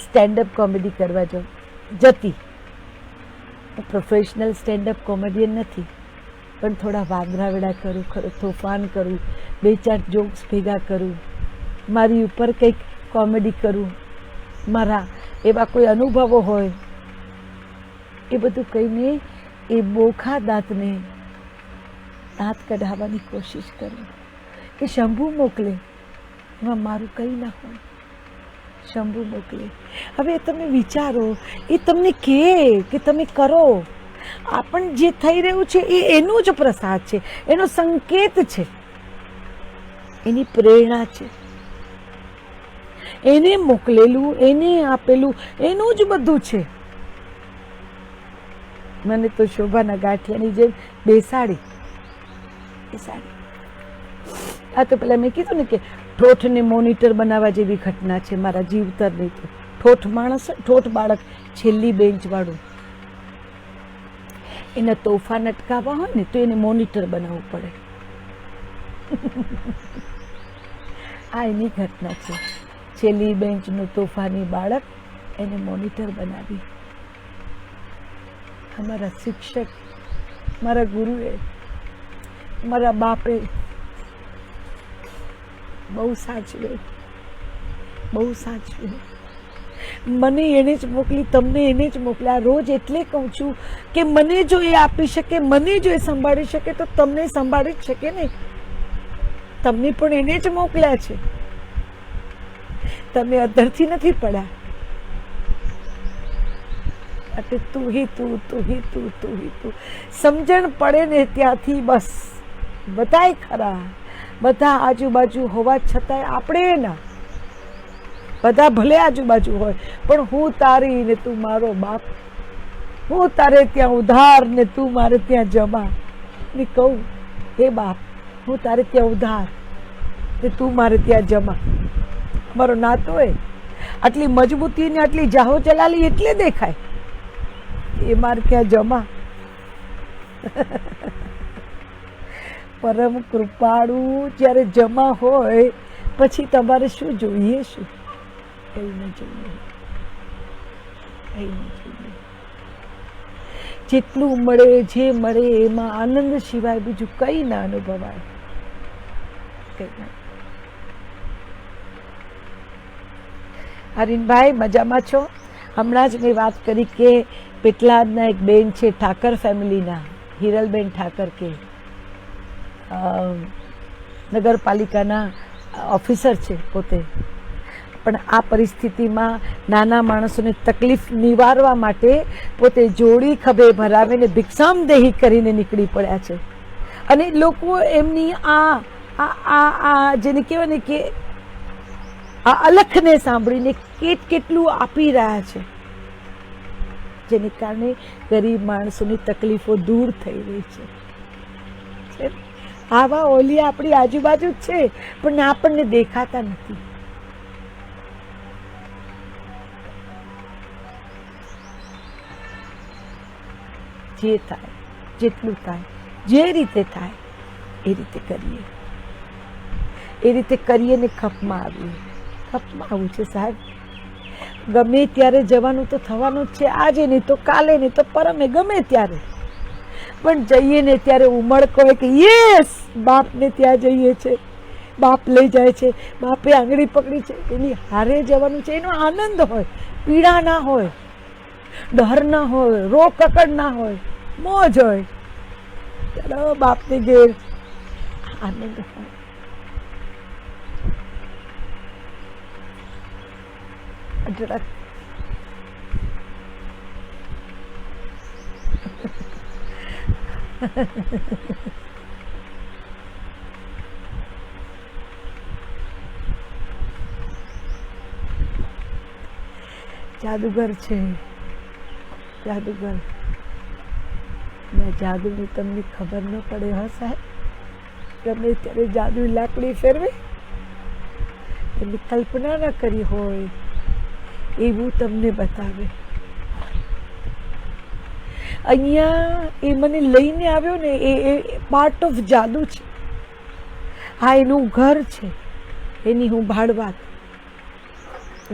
સ્ટેન્ડઅપ કોમેડી કરવા જતી. પ્રોફેશનલ સ્ટેન્ડઅપ કોમેડિયન નથી, પણ થોડા વાદરાવેડા કરું, તોફાન કરું, 2-4 જોક્સ ભેગા કરું, મારી ઉપર કંઈક કોમેડી કરું, મારા એવા કોઈ અનુભવો હોય એ બધું કહીને એ બોખા દાંત કઢાવવાની કોશિશ કરું કે શંભુ મોકલે, એમાં મારું કંઈ ના હોય, શંભુ મોકલે. હવે તમે વિચારો, એ તમને કે તમે કરો. આપણ જે થઈ રહ્યું છે એ એનું જ પ્રસાદ છે, એનો સંકેત છે, એની પ્રેરણા છે, એને મોકલેલું, એને આપેલું, એનું જ બધું છે. મને તો શોભાના ગાંઠિયાની જેમ બેસાડી. આ તો પેલા મેં કીધું ને કે ઠોઠને મોનિટર બનાવવા જેવી ઘટના છે મારા જીવતરની. તો ઠોઠ બાળક છેલ્લી બેન્ચ વાળું, એના તોફાન અટકાવવા હોય ને તો એને મોનિટર બનાવવું પડે. આ એની ઘટના છે. છેલ્લી બેન્ચનું તોફાની બાળક, એને મોનિટર બનાવી. અમારા શિક્ષક, મારા ગુરુએ, મારા બાપે બહુ સાચવે. મને એને જ મોકલી, તમને એને જ મોકલ્યા. રોજ એટલે કહું છું કે મને જો એ આપી શકે, મને જો એ સંભાળી શકે, તો તમને સંભાળી જ શકે ને. તમને પણ એને જ મોકલ્યા છે, તમે અંદરથી નથી પડ્યા. એટલે તું હી તું. સમજણ પડે ને ત્યાંથી બસ બધાય ખરા, બધા આજુબાજુ હોવા છતાંય આપણે ના. બધા ભલે આજુબાજુ હોય, પણ હું તારી ને તું મારો બાપ, હું તારે ત્યાં ઉધાર ને તું મારે ત્યાં જમા. ને કહું, હે બાપ, હું તારે ત્યાં ઉધાર ને તું મારે ત્યાં જમા. મારો નાતો હોય આટલી મજબૂતી ને આટલી જાહો જલાલી એટલે દેખાય, એ મારે ત્યાં જમા. પરમ કૃપાળુ જ્યારે જમા હોય પછી તમારે શું જોઈએ? શું એવું જોઈએ? જેટલું મળે, જે મળે એમાં આનંદ સિવાય બીજું કંઈ ના અનુભવાય. હરીનભાઈ મજામાં છો? હમણાં જ મેં વાત કરી કે પેટલાદના એક બેન છે, ઠાકર ફેમિલીના, હિરલબેન ઠાકર, કે નગરપાલિકાના ઓફિસર છે પોતે. પણ આ પરિસ્થિતિમાં નાના માણસોને તકલીફ નિવારવા માટે પોતે જોડી ખભે ભરાવીને ભિક્ષામદેહી કરીને નીકળી પડ્યા છે. અને લોકો એમની આ જેને કહેવાય ને કે આ અલખને સાંભળીને કેટલું આપી રહ્યા છે, જેને કારણે ગરીબ માણસોની તકલીફો દૂર થઈ રહી છે. આવા ઓલિયા આપણી આજુબાજુ જ છે, પણ આપણને દેખાતા નથી. જે થાય, જેટલું થાય, જે રીતે થાય એ રીતે કરીએ. એ રીતે કરીએ ને ખપમાં આવીએ. ખપમાં આવું છે સાહેબ. ગમે ત્યારે જવાનું તો થવાનું જ છે, આજે નહીં તો કાલે, નહીં તો પરમે, ગમે ત્યારે. પણ જઈએ ને ત્યારે ઉમળક હોય કે યસ, બાપને ત્યાં જઈએ છે, બાપ લઈ જાય છે, બાપે આંગળી પકડી છે, એની હારે જવાનું છે. એનો આનંદ હોય, પીડા ના હોય, ડર ના હોય, રોગ કકડ ના હોય, મોજ હોય. ચાલો બાપને ઘેર આનંદ હોય. અઢળક જાદુગર છે, જાદુગર. ના જાદુની તમને ખબર ન પડે? હા સાહેબ, ગમે ત્યારે જાદુ લાકડી ફેરવે, એની કલ્પના ન કરી હોય એવું તમને બતાવે. અહીંયા એ મને લઈને આવ્યો ને, એ પાર્ટ ઓફ જાદુ છે. આ એનું ઘર છે, એની હું ભાડવાત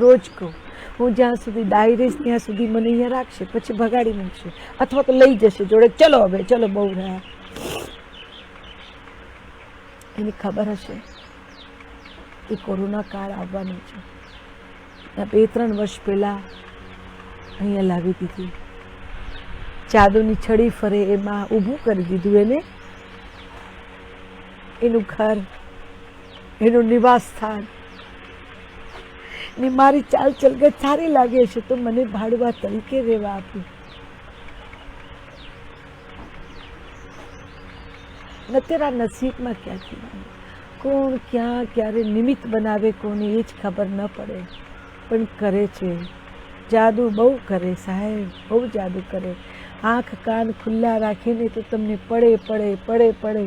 રોજ કહું. હું જ્યાં સુધી ડાયરીસ ત્યાં સુધી મને અહીંયા રાખશે, પછી ભગાડી મૂકશે અથવા તો લઈ જશે જોડે. ચલો હવે, ચલો બહુ રહ્યા. એને ખબર હશે કે કોરોના કાળ આવવાનો છે. 2-3 વર્ષ પહેલા અહીંયા લાવી દીધી. જાદુની છડી ફરે એમાં ઊભું કરી દીધું એને, એનું ઘર, એનું નિવાસ સ્થાન. ને મારી ચાલ ચલગત સારી લાગે છે તો મને ભાડવા તરીકે રહેવા આપ્યું. અત્યારે આ નસીબમાં ક્યાંથી કોણ ક્યાં ક્યારે નિમિત્ત બનાવે કોને એ જ ખબર ન પડે, પણ કરે છે. જાદુ બહુ કરે સાહેબ, બહુ જાદુ કરે. આંખ કાન ખુલ્લા રાખીને તો તમને પડે પડે પડે પડે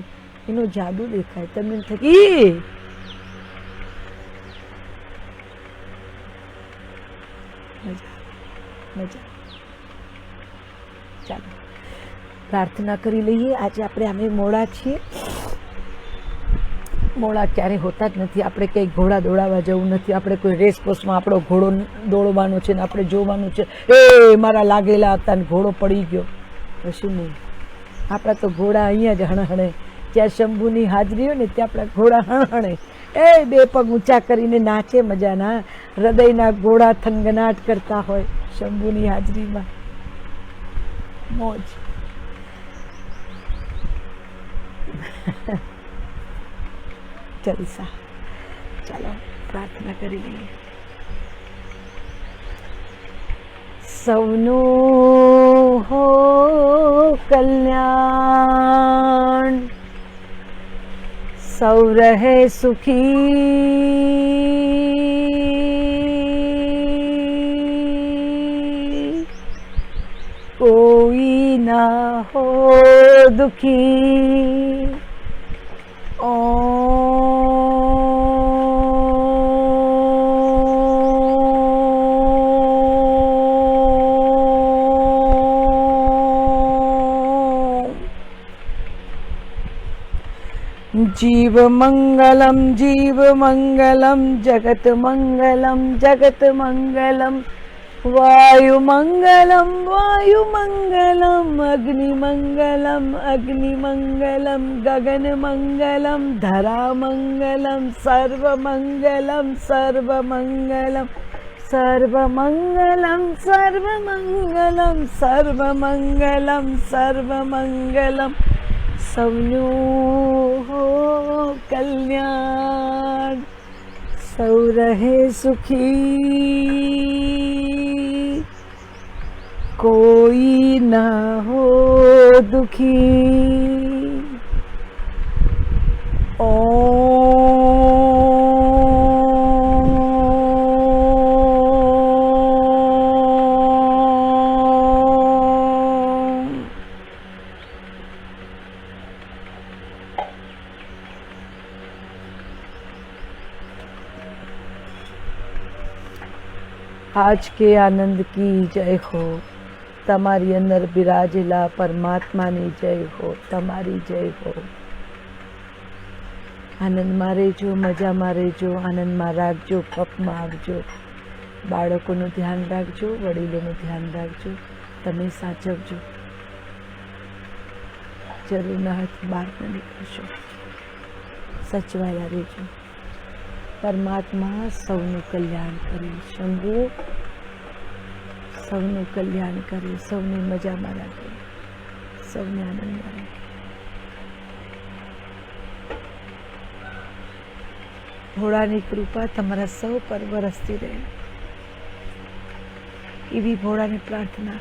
એનો જાદુ દેખાય. તમને થકી મજા. ચાલો પ્રાર્થના કરી લઈએ. આજે આપણે અમે મોડા છીએ. મોડા ક્યારે હોતા જ નથી. આપણે કંઈ ઘોડા દોડાવવા જવું નથી. આપણે કોઈ રેસ કોર્સમાં આપણો ઘોડો દોડવાનો છે ને આપણે જોવાનું છે એ મારા લાગેલા હતા ને ઘોડો પડી ગયો, કશું નહીં. આપણા તો ઘોડા અહીંયા જ હણહણે. જ્યાં શંભુની હાજરી હોય ને ત્યાં આપણા ઘોડા હણહણે. એ 2 પગ ઊંચા કરીને નાચે મજાના. હૃદયના ઘોડા થનગનાટ કરતા હોય શંભુની હાજરીમાં. મોજ. જલસા. ચાલો પ્રાર્થના કરી લઈએ. સૌનું હો કલ્યાણ, સૌ રહે સુખી, કોઈ ના હો દુખી. जीव मंगलम जगत मंगलम वायु मंगलम अग्नि मंगलम गगन मंगलम धरा मंगलम सर्व मंगलम સૌનું હો કલ્યાણ, સૌ રહે સુખી, કોઈ ના હો દુખી. आज के आनंद की जय हो. તમારી અંદર બિરાજેલા પરમાત્માની જય હો. તમારી જય હો. આનંદમાં રહેજો, મજામાં રહેજો, આનંદમાં રાખજો, કપમાં આવજો. બાળકોનું ધ્યાન રાખજો, વડીલોનું ધ્યાન રાખજો, તમે સાચવજો. જરૂરના હાથ બહાર ન નીકળશો. સચવાયા રહેજો. પરમાત્મા સૌનું કલ્યાણ કરે. શંભુ સૌનું કલ્યાણ કરે, સૌને મજામાં રાખે, સૌને આનંદમાં રાખે. ભોળાની કૃપા તમારા સૌ પર વરસતી રહે એવી ભોળાની પ્રાર્થના.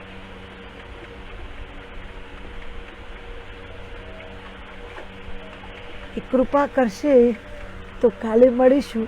એ કૃપા કરશે તો કાલે મળીશું.